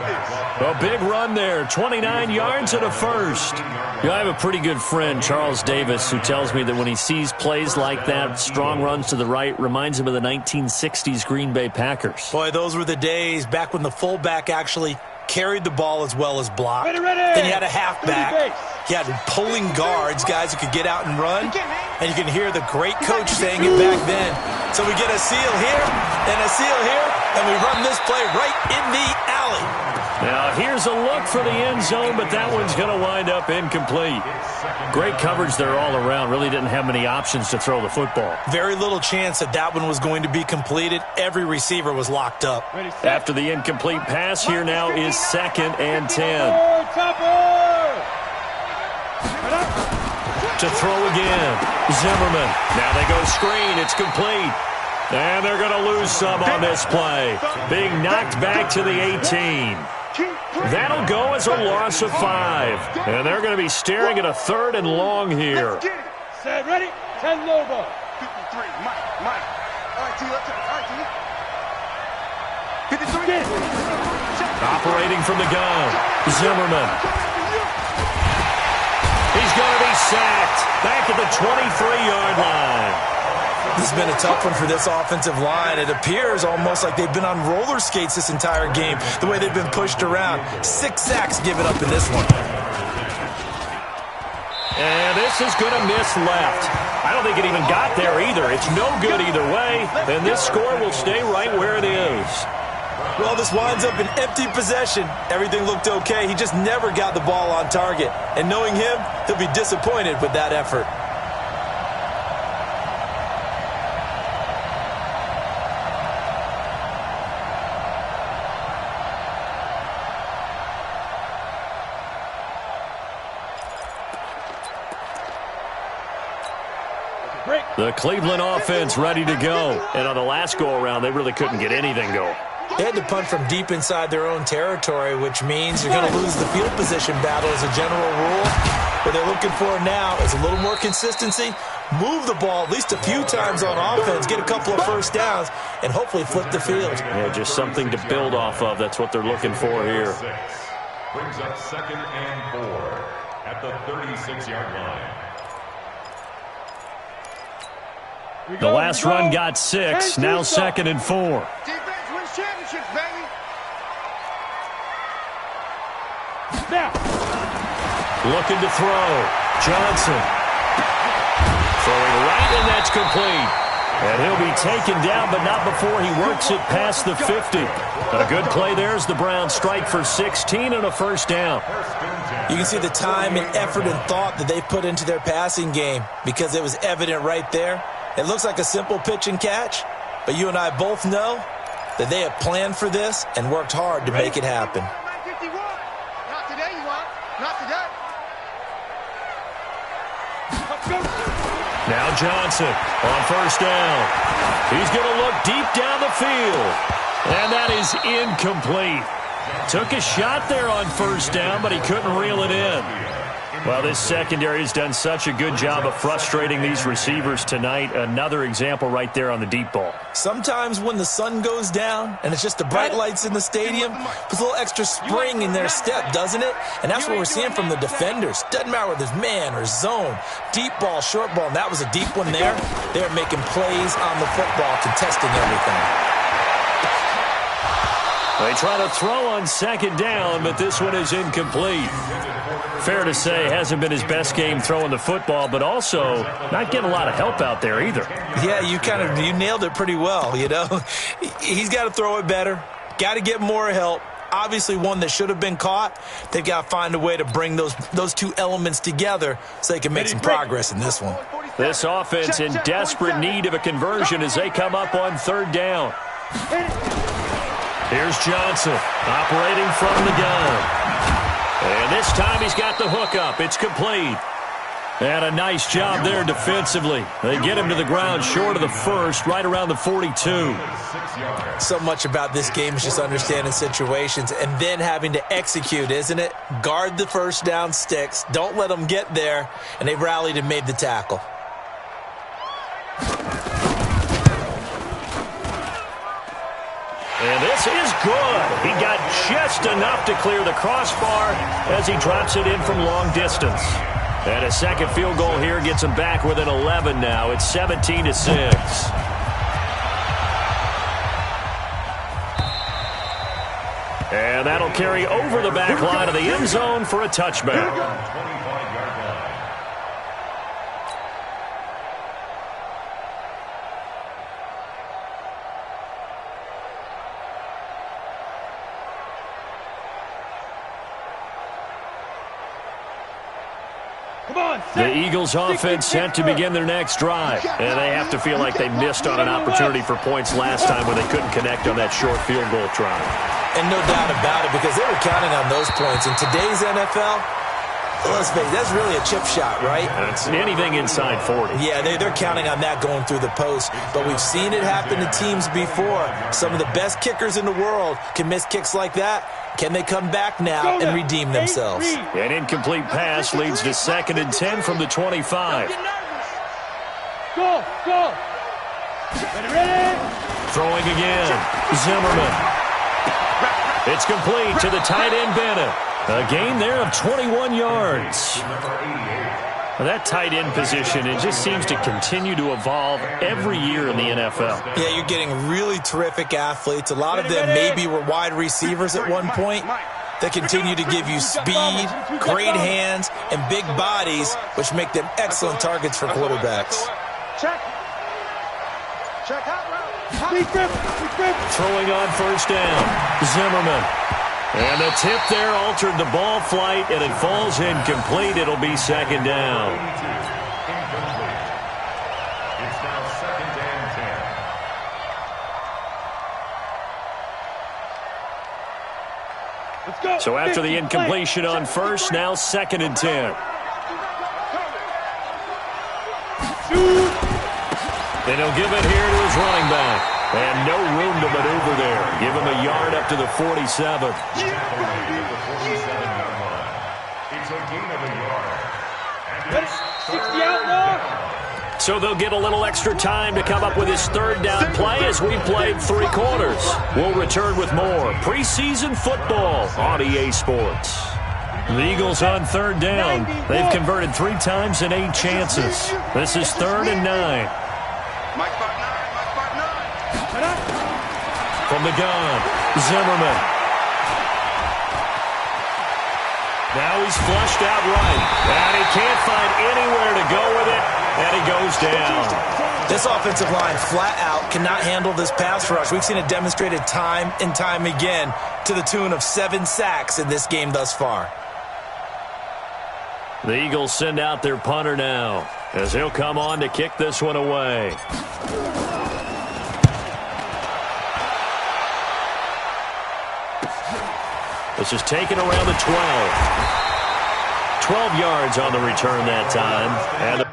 A big run there. 29 yards and a first. I have a pretty good friend, Charles Davis, who tells me that when he sees plays like that, strong runs to the right, reminds him of the 1960s Green Bay Packers. Boy, those were the days back when the fullback actually carried the ball as well as blocked. Ready. Then you had a halfback. You had pulling guards, guys who could get out and run. And you can hear the great coach saying it back then. So we get a seal here and a seal here, and we run this play right in the alley. Now here's a look for the end zone, but that one's going to wind up incomplete. Great coverage there all around. Really didn't have many options to throw the football. Very little chance that one was going to be completed. Every receiver was locked up. After the incomplete pass, here now is 2nd and 10. To throw again. Zimmerman. Now they go screen. It's complete. And they're going to lose some on this play. Being knocked back to the 18. That'll go as a loss of 5. And they're going to be staring at a 3rd and long here. Set, ready, 10 low ball. 53, Mike. All right, T, let's go. All right, T. 53. Operating from the gun. Zimmerman. He's going to be sacked back at the 23-yard line. This has been a tough one for this offensive line. It appears almost like they've been on roller skates this entire game, the way they've been pushed around. 6 sacks given up in this one. And this is going to miss left. I don't think it even got there either. It's no good either way, and this score will stay right where it is. Well, this winds up an empty possession. Everything looked okay. He just never got the ball on target. And knowing him, he'll be disappointed with that effort. The Cleveland offense ready to go. And on the last go-around, they really couldn't get anything going. They had to punt from deep inside their own territory, which means you're going to lose the field position battle as a general rule. What they're looking for now is a little more consistency, move the ball at least a few times on offense, get a couple of first downs, and hopefully flip the field. Yeah, just something to build off of. That's what they're looking for here. Brings up 2nd and 4 at the 36-yard line. The last run got 6, now 2nd and 4. Defense wins championships, baby. Now. Looking to throw. Johnson. Throwing right, and that's complete. And he'll be taken down, but not before he works it past the 50. A good play there as the Browns strike for 16 and a first down. You can see the time and effort and thought that they put into their passing game because it was evident right there. It looks like a simple pitch and catch, but you and I both know that they have planned for this and worked hard to make it happen. Not today, you want. Not today. Now Johnson on first down. He's going to look deep down the field. And that is incomplete. Took a shot there on first down, but he couldn't reel it in. Well, this secondary has done such a good job of frustrating these receivers tonight. Another example right there on the deep ball. Sometimes when the sun goes down and it's just the bright lights in the stadium, puts a little extra spring in their step, doesn't it? And that's what we're seeing from the defenders. Doesn't matter whether it's man or zone, deep ball, short ball, and that was a deep one there. They're making plays on the football, contesting everything. They try to throw on second down, but this one is incomplete. Fair to say, hasn't been his best game throwing the football, but also not getting a lot of help out there either. Yeah, you nailed it pretty well, you know. He's got to throw it better, got to get more help. Obviously one that should have been caught. They've got to find a way to bring those two elements together so they can make some progress in this one. This offense in desperate need of a conversion as they come up on third down. Here's Johnson operating from the gun. And this time he's got the hook up. It's complete. And a nice job there defensively. They get him to the ground short of the first, right around the 42. So much about this game is just understanding situations and then having to execute, isn't it? Guard the first down sticks. Don't let them get there. And they rallied and made the tackle. And this is good. He got just enough to clear the crossbar as he drops it in from long distance. And a second field goal here gets him back within 11 now. It's 17-6. And that'll carry over the back line of the end zone for a touchback. The Eagles offense set to begin their next drive. And they have to feel like they missed on an opportunity for points last time when they couldn't connect on that short field goal try. And no doubt about it, because they were counting on those points. In today's NFL, let's face it, that's really a chip shot, right? That's anything inside 40. Yeah, they're counting on that going through the post. But we've seen it happen to teams before. Some of the best kickers in the world can miss kicks like that. Can they come back now and redeem themselves? An incomplete pass leads to 2nd and 10 from the 25. Go! Ready? Throwing again. Zimmerman. It's complete to the tight end Bennett. A gain there of 21 yards. That tight end position, it just seems to continue to evolve every year in the NFL. Yeah, you're getting really terrific athletes. A lot of them maybe were wide receivers at one point. They continue to give you speed, great hands, and big bodies, which make them excellent targets for quarterbacks. Check out. Throwing on first down. Zimmerman. And the tip there altered the ball flight, and it falls incomplete. It'll be 2nd down. It's now 2nd and 10. Let's go. So after the incompletion on first, now 2nd and 10. Then he'll give it here to his running back. And no room to maneuver there. Give him a yard up to the 47. It's a gain of a yard. And it's 60 outlaw. So they'll get a little extra time to come up with his 3rd down play as we played 3 quarters. We'll return with more preseason football on EA Sports. The Eagles on 3rd down. They've converted 3 times in 8 chances. This is 3rd and 9. Mike spot 9. From the gun, Zimmerman. Now he's flushed out right. And he can't find anywhere to go with it. And he goes down. This offensive line flat out cannot handle this pass rush. We've seen it demonstrated time and time again to the tune of 7 sacks in this game thus far. The Eagles send out their punter now as he'll come on to kick this one away. This is taken around the 12. 12 yards on the return that time. And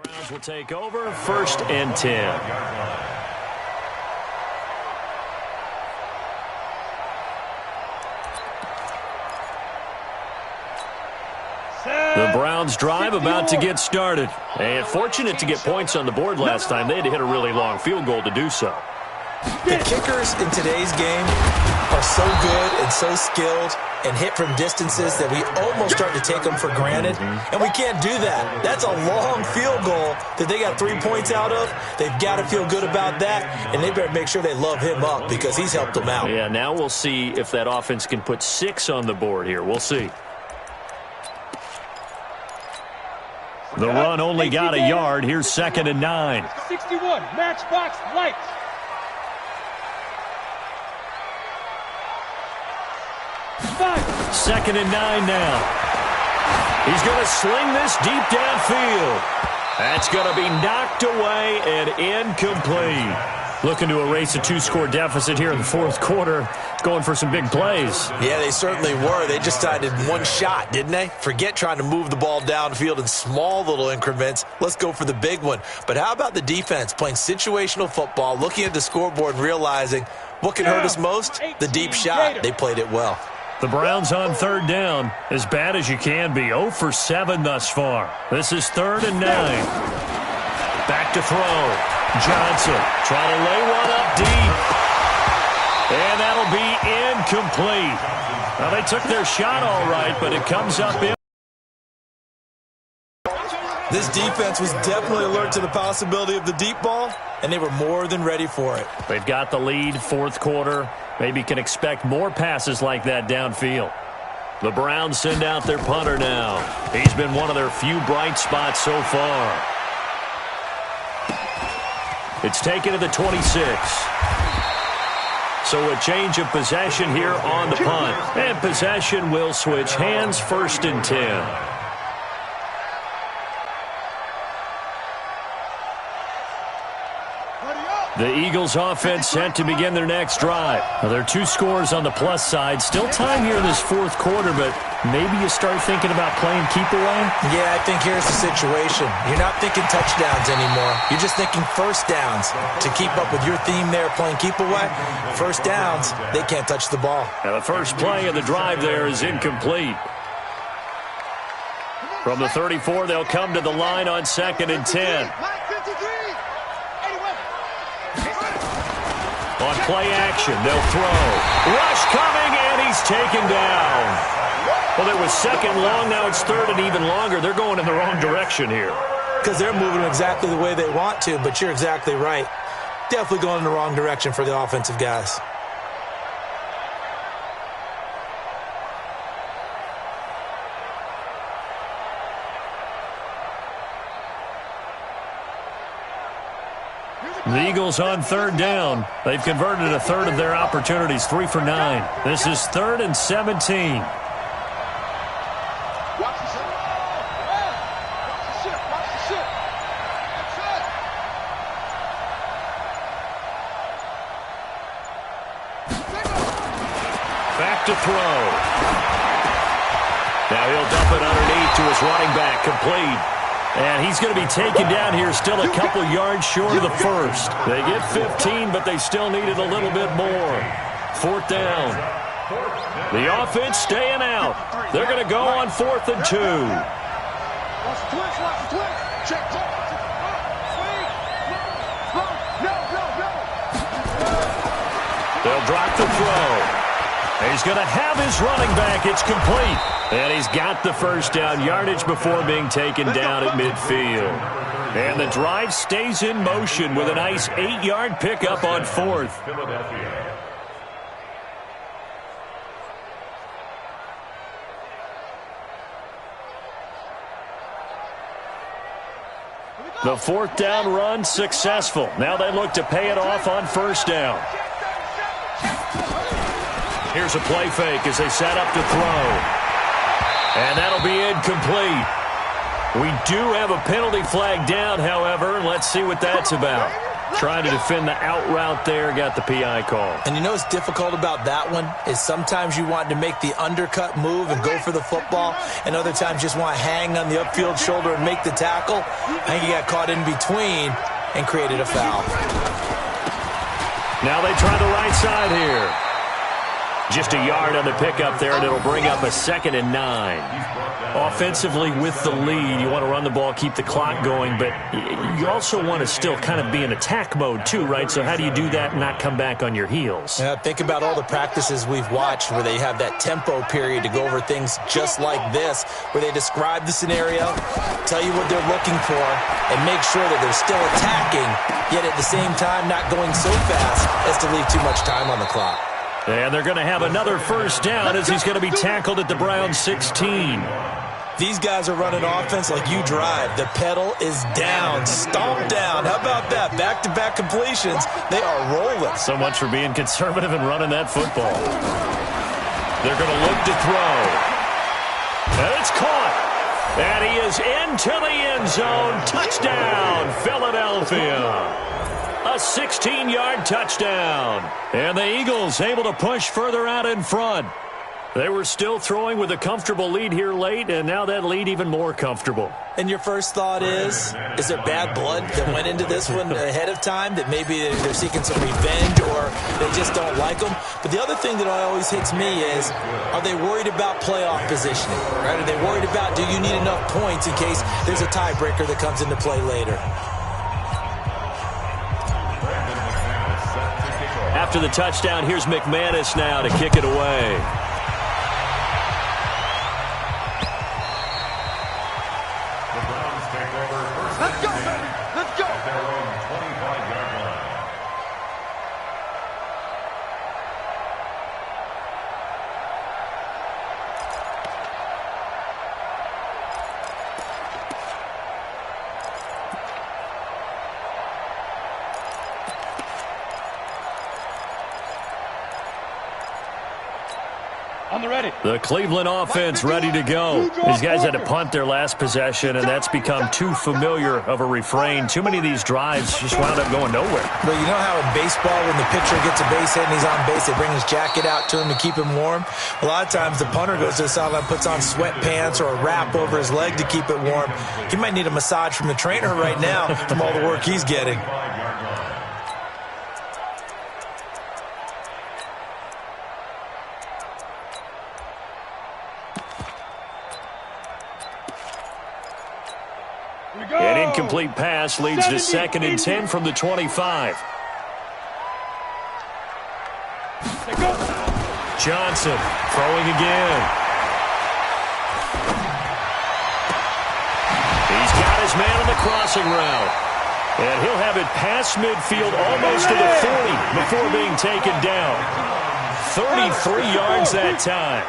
Browns will take over, 1st and 10. The Browns drive about to get started. And fortunate to get points on the board last time. They had to hit a really long field goal to do so. The kickers in today's game are so good and so skilled and hit from distances that we almost start to take them for granted. And we can't do that. That's a long field goal that they got 3 points out of. They've got to feel good about that, and they better make sure they love him up because he's helped them out. Yeah, now we'll see if that offense can put 6 on the board here. We'll see. The run only got a yard. Here's 2nd and 9. 61, matchbox lights. Second and 9 now. He's going to sling this deep downfield. That's going to be knocked away and incomplete. Looking to erase a 2-score deficit here in the 4th quarter. Going for some big plays. Yeah, they certainly were. They just decided one shot, didn't they? Forget trying to move the ball downfield in small little increments. Let's go for the big one. But how about the defense playing situational football, looking at the scoreboard and realizing what can hurt us most? The deep shot. They played it well. The Browns on 3rd down, as bad as you can be. 0 for 7 thus far. This is 3rd and 9. Back to throw. Johnson trying to lay one up deep. And that'll be incomplete. Now, they took their shot all right, but it comes up in. This defense was definitely alert to the possibility of the deep ball, and they were more than ready for it. They've got the lead, 4th quarter. Maybe can expect more passes like that downfield. The Browns send out their punter now. He's been one of their few bright spots so far. It's taken to the 26. So a change of possession here on the punt. And possession will switch hands, 1st and 10. The Eagles offense set to begin their next drive. Now, there are 2 scores on the plus side. Still time here in this 4th quarter, but maybe you start thinking about playing keep away? Yeah, I think here's the situation. You're not thinking touchdowns anymore. You're just thinking 1st downs. To keep up with your theme there, playing keep away, 1st downs, they can't touch the ball. Now, the first play of the drive there is incomplete. From the 34, they'll come to the line on 2nd and 10. On play action, they'll throw. Rush coming, and he's taken down. Well, it was 2nd long, now it's 3rd and even longer. They're going in the wrong direction here. Because they're moving exactly the way they want to, but you're exactly right. Definitely going in the wrong direction for the offensive guys. The Eagles on 3rd down. They've converted a 1/3 of their opportunities, 3 for 9. This is 3rd and 17. Back to throw. Now he'll dump it underneath to his running back, complete. And he's going to be taken down here, still a couple yards short of the first. They get 15, but they still needed a little bit more. Fourth down. The offense staying out. They're going to go on 4th and 2. Watch the twist, watch the twist. Check. They'll drop the throw. He's going to have his running back. It's complete. And he's got the first down yardage before being taken down at midfield. And the drive stays in motion with a nice 8-yard pickup on 4th. Philadelphia. The 4th down run successful. Now they look to pay it off on 1st down. Here's a play fake as they set up to throw. And that'll be incomplete. We do have a penalty flag down, however. Let's see what that's about. Trying to defend the out route there, got the PI call. And you know what's difficult about that one is sometimes you want to make the undercut move and go for the football, and other times just want to hang on the upfield shoulder and make the tackle. I think he got caught in between and created a foul. Now they try the right side here. Just a yard on the pickup there, and it'll bring up a 2nd and 9. Offensively with the lead, you want to run the ball, keep the clock going, but you also want to still kind of be in attack mode too, right? So how do you do that and not come back on your heels? Yeah, think about all the practices we've watched where they have that tempo period to go over things just like this, where they describe the scenario, tell you what they're looking for, and make sure that they're still attacking, yet at the same time not going so fast as to leave too much time on the clock. And they're going to have another first down as he's going to be tackled at the Browns 16. These guys are running offense like you drive. The pedal is down, stomp down. How about that? Back-to-back completions. They are rolling. So much for being conservative and running that football. They're going to look to throw. And it's caught. And he is into the end zone. Touchdown, Philadelphia. A 16-yard touchdown. And the Eagles able to push further out in front. They were still throwing with a comfortable lead here late, and now that lead even more comfortable. And your first thought is there bad blood that went into this one ahead of time, that maybe they're seeking some revenge or they just don't like them? But the other thing that always hits me is, are they worried about playoff positioning? Right? Are they worried about, do you need enough points in case there's a tiebreaker that comes into play later? After the touchdown, here's McManus now to kick it away. Let's go, baby. Let's go. At their own 25-yard line. On the ready. The Cleveland offense ready to go. These guys had to punt their last possession, and that's become too familiar of a refrain. Too many of these drives just wound up going nowhere. But you know how in baseball, when the pitcher gets a base hit and he's on base, they bring his jacket out to him to keep him warm? A lot of times the punter goes to the sideline, puts on sweatpants or a wrap over his leg to keep it warm. He might need a massage from the trainer right now from all the work he's getting. An incomplete pass leads to 2nd and 10 from the 25. Johnson throwing again. He's got his man on the crossing route. And he'll have it past midfield almost to the 40 before being taken down. 33 yards that time.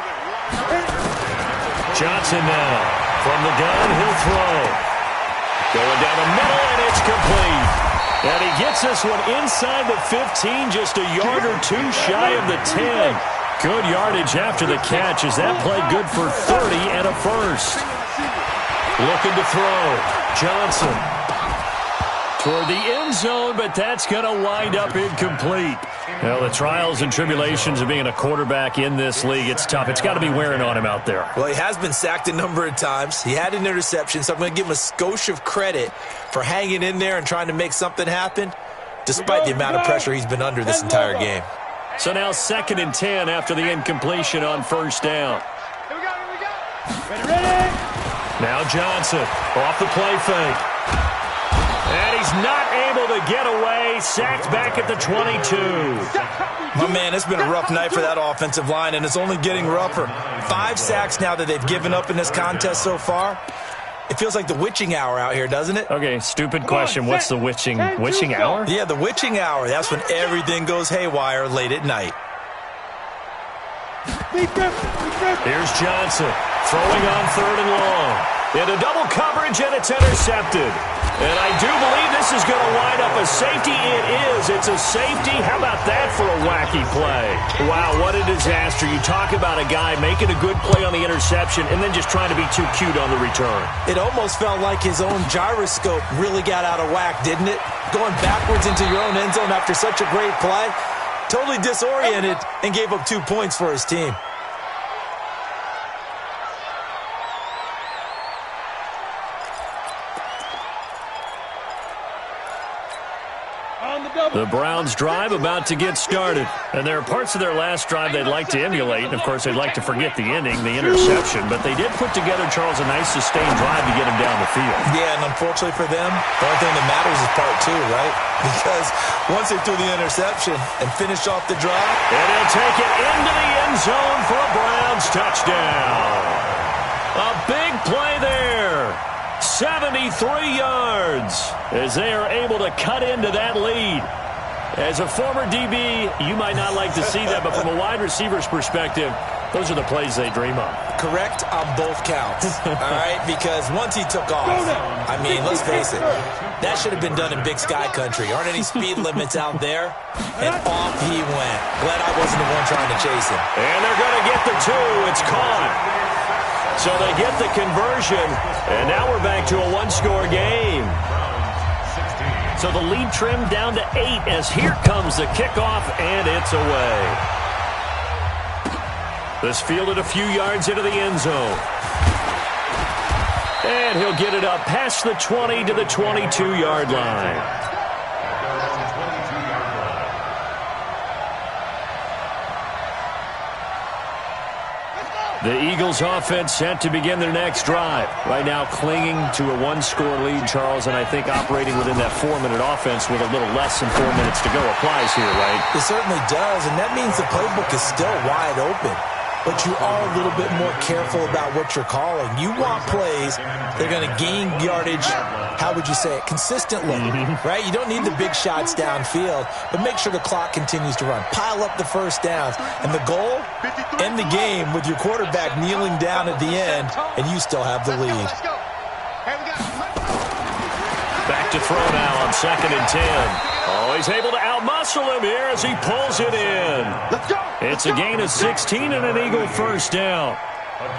Johnson now from the gun, he'll throw. Going down the middle, and it's complete. And he gets this one inside the 15, just a yard or two shy of the 10. Good yardage after the catch as that play good for 30 and a first. Looking to throw. Johnson. toward the end zone, but that's going to wind up incomplete. Well, the trials and tribulations of being a quarterback in this league, it's tough. It's got to be wearing on him out there. Well, he has been sacked a number of times. He had an interception, so I'm going to give him a skosh of credit for hanging in there and trying to make something happen, despite the amount of pressure he's been under this entire game. So now 2nd and 10 after the incompletion on first down. Here we go. Ready. Now Johnson off the play fake. And he's not able to get away. Sacked back at the 22. My man, it's been a rough night for that offensive line, and it's only getting rougher. 5 sacks now that they've given up in this contest so far. It feels like the witching hour out here, doesn't it? Okay, stupid question. What's the witching hour? Yeah, the witching hour. That's when everything goes haywire late at night. Here's Johnson throwing on 3rd and long. Into double coverage, and it's intercepted. And I do believe this is going to wind up a safety. It is. It's a safety. How about that for a wacky play? Wow, what a disaster. You talk about a guy making a good play on the interception and then just trying to be too cute on the return. It almost felt like his own gyroscope really got out of whack, didn't it? Going backwards into your own end zone after such a great play. Totally disoriented and gave up 2 points for his team. The Browns' drive about to get started. And there are parts of their last drive they'd like to emulate. And, of course, they'd like to forget the ending, the interception. But they did put together, Charles, a nice sustained drive to get him down the field. Yeah, and unfortunately for them, the only thing that matters is part 2, right? Because once they threw the interception and finished off the drive. And he'll take it into the end zone for a Browns touchdown. A big play there. 73 yards as they are able to cut into that lead. As a former DB, you might not like to see that, but from a wide receiver's perspective, those are the plays they dream of. Correct on both counts, all right? Because once he took off, I mean, let's face it, that should have been done in Big Sky Country. Aren't any speed limits out there? And off he went. Glad I wasn't the one trying to chase him. And they're going to get the 2. It's caught. So they get the conversion, and now we're back to a 1-score game. So the lead trimmed down to 8 as here comes the kickoff, and it's away. This fielded a few yards into the end zone. And he'll get it up past the 20 to the 22-yard line. The Eagles offense set to begin their next drive. Right now clinging to a 1-score lead, Charles, and I think operating within that 4-minute offense with a little less than 4 minutes to go applies here, right? It certainly does, and that means the playbook is still wide open. But you are a little bit more careful about what you're calling. You want plays that are going to gain yardage, how would you say it, consistently, right? You don't need the big shots downfield, but make sure the clock continues to run. Pile up the first downs. And the goal, end the game with your quarterback kneeling down at the end, and you still have the lead. Back to throw now on 2nd and 10. Oh, he's able to outmuscle him here as he pulls it in. It's a gain of 16 and an Eagle first down.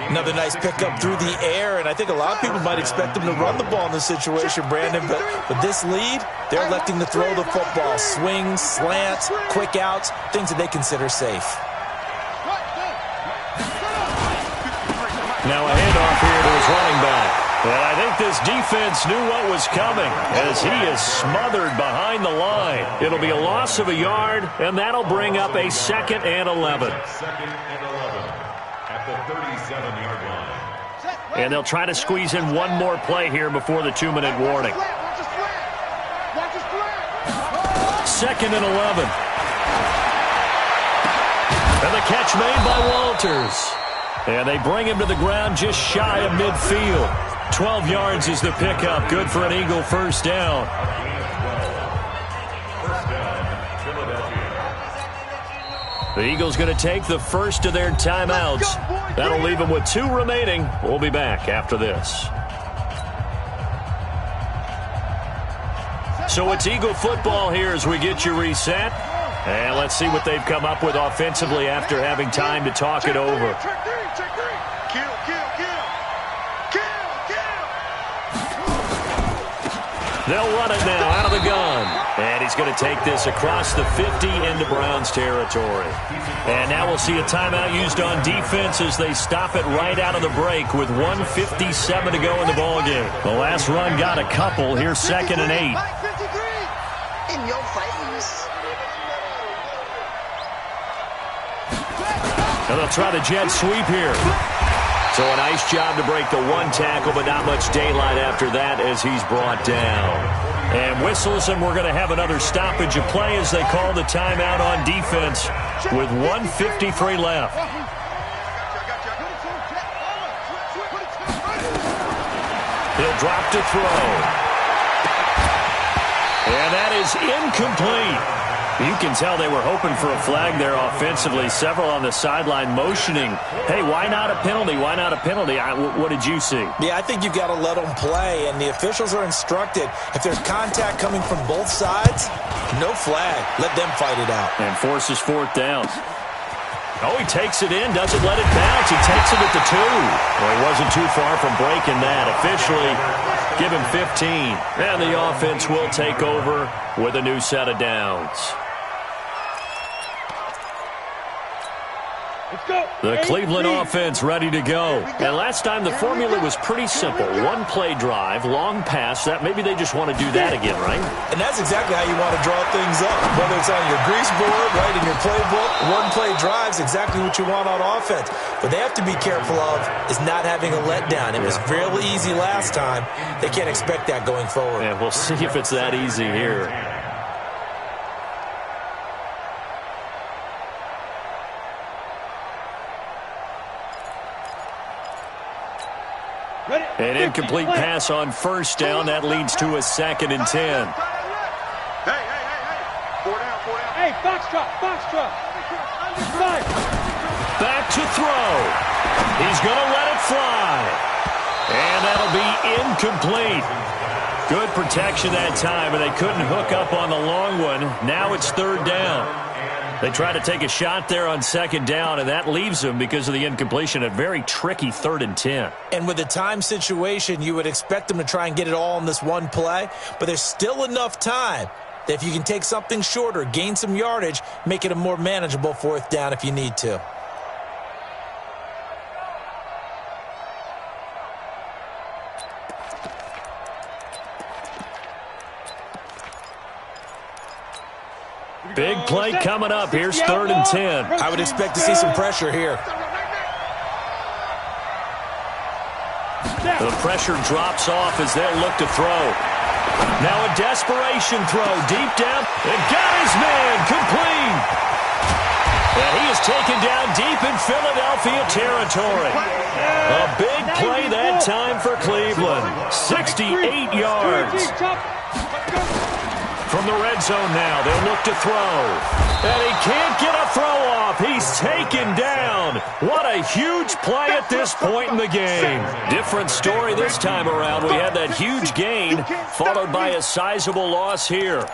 Another nice pickup through the air, and I think a lot of people might expect them to run the ball in this situation, Brandon, but with this lead, they're electing to throw the football. Swings, slants, quick outs, things that they consider safe. Now a handoff here to his running back. And I think this defense knew what was coming as he is smothered behind the line. It'll be a loss of a yard, and that'll bring up a 2nd and 11. 2nd and 11 at the 37-yard line. And they'll try to squeeze in one more play here before the 2-minute warning. 2nd and 11. And the catch made by Walters. And they bring him to the ground just shy of midfield. 12 yards is the pickup. Good for an Eagle first down. The Eagles going to take the first of their timeouts. That'll leave them with 2 remaining. We'll be back after this. So it's Eagle football here as we get you reset. And let's see what they've come up with offensively after having time to talk it over. They'll run it now out of the gun. And he's going to take this across the 50 into Browns territory. And now we'll see a timeout used on defense as they stop it right out of the break with 1:57 to go in the ballgame. The last run got a couple. Here's 2nd and 8. In your face. And they'll try the jet sweep here. So a nice job to break the one tackle, but not much daylight after that as he's brought down. And whistles, and we're going to have another stoppage of play as they call the timeout on defense with 1:53 left. He'll drop to throw. And that is incomplete. You can tell they were hoping for a flag there offensively. Several on the sideline motioning, hey, why not a penalty? Why not a penalty? What did you see? Yeah, I think you've got to let them play, and the officials are instructed, if there's contact coming from both sides, no flag. Let them fight it out. And forces 4th down. Oh, he takes it in, doesn't let it bounce. He takes it at the 2. Well, he wasn't too far from breaking that. Officially, give him 15. And the offense will take over with a new set of downs. The Cleveland offense ready to go. And last time the formula was pretty simple. One-play drive, long pass. That maybe they just want to do that again, right? And that's exactly how you want to draw things up. Whether it's on your grease board, right, in your playbook, one-play drive's exactly what you want on offense. What they have to be careful of is not having a letdown. It was real easy last time. They can't expect that going forward. And we'll see if it's that easy here. An incomplete pass on 1st down. That leads to a 2nd and 10. Hey. 4 down. Hey, foxtrot. Back to throw. He's going to let it fly. And that'll be incomplete. Good protection that time, and they couldn't hook up on the long one. Now it's 3rd down. They try to take a shot there on 2nd down, and that leaves them, because of the incompletion, a very tricky 3rd and 10. And with the time situation, you would expect them to try and get it all in this one play, but there's still enough time that if you can take something shorter, gain some yardage, make it a more manageable 4th down if you need to. Big play coming up. Here's 3rd and 10. I would expect to see some pressure here. The pressure drops off as they'll look to throw. Now a desperation throw deep down. And got his man complete. And he is taken down deep in Philadelphia territory. A big play that time for Cleveland. 68 yards. From the red zone now, they'll look to throw. And he can't get a throw off. He's taken down. What a huge play at this point in the game. Different story this time around. We had that huge gain, followed by a sizable loss here.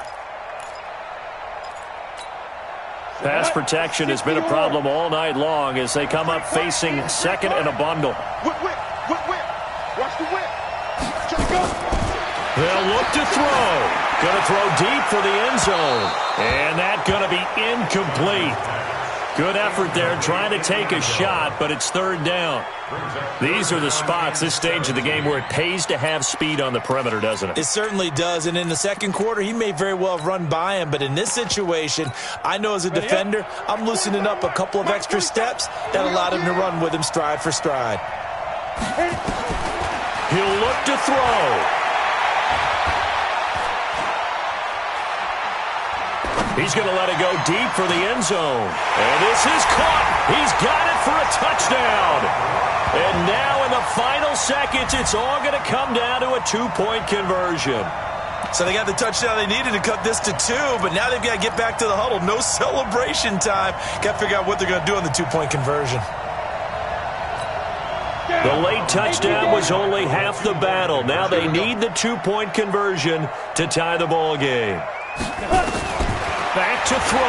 Pass protection has been a problem all night long as they come up facing 2nd and a bundle. Whip. Watch the whip. Just go. They'll look to throw. Going to throw deep for the end zone. And that's going to be incomplete. Good effort there trying to take a shot, but it's 3rd down. These are the spots, this stage of the game, where it pays to have speed on the perimeter, doesn't it? It certainly does, and in the 2nd quarter, he may very well have run by him, but in this situation, I know as a defender, I'm loosening up a couple of extra steps that allowed him to run with him stride for stride. He'll look to throw. He's going to let it go deep for the end zone. And this is caught. He's got it for a touchdown. And now in the final seconds, it's all going to come down to a 2-point conversion. So they got the touchdown they needed to cut this to 2, but now they've got to get back to the huddle. No celebration time. Got to figure out what they're going to do on the 2-point conversion. The late touchdown was only half the battle. Now they need the 2-point conversion to tie the ball game. Back to throw.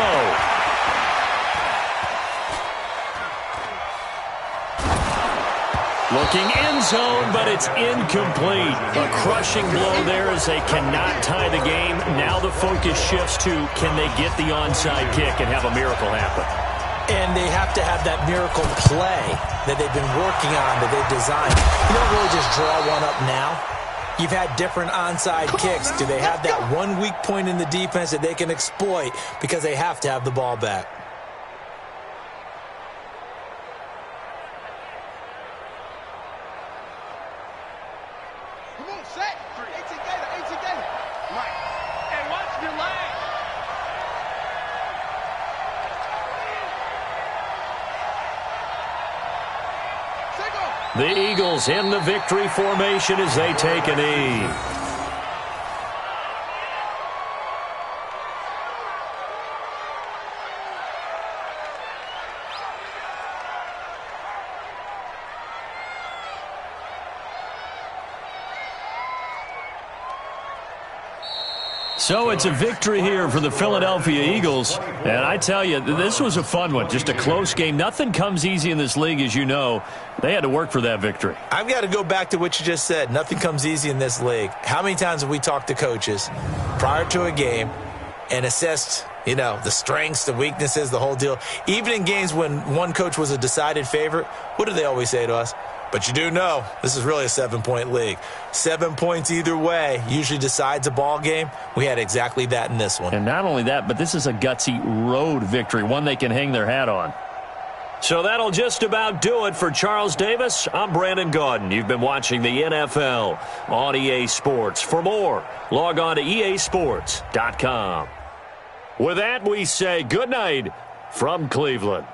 Looking end zone, but it's incomplete. A crushing blow there as they cannot tie the game. Now the focus shifts to, can they get the onside kick and have a miracle happen? And they have to have that miracle play that they've been working on, that they've designed. You don't really just draw one up now. You've had different onside kicks. Do they have that one weak point in the defense that they can exploit because they have to have the ball back? Come on, set. 18 gator. Right. And watch your leg. The Eagles in the victory formation as they take a knee. So it's a victory here for the Philadelphia Eagles. And I tell you, this was a fun one. Just a close game. Nothing comes easy in this league, as you know. They had to work for that victory. I've got to go back to what you just said. Nothing comes easy in this league. How many times have we talked to coaches prior to a game and assessed, the strengths, the weaknesses, the whole deal? Even in games when one coach was a decided favorite, what do they always say to us? But you do know this is really a 7-point league. 7 points either way usually decides a ball game. We had exactly that in this one. And not only that, but this is a gutsy road victory, one they can hang their hat on. So that'll just about do it for Charles Davis. I'm Brandon Gaudin. You've been watching the NFL on EA Sports. For more, log on to easports.com. With that, we say good night from Cleveland.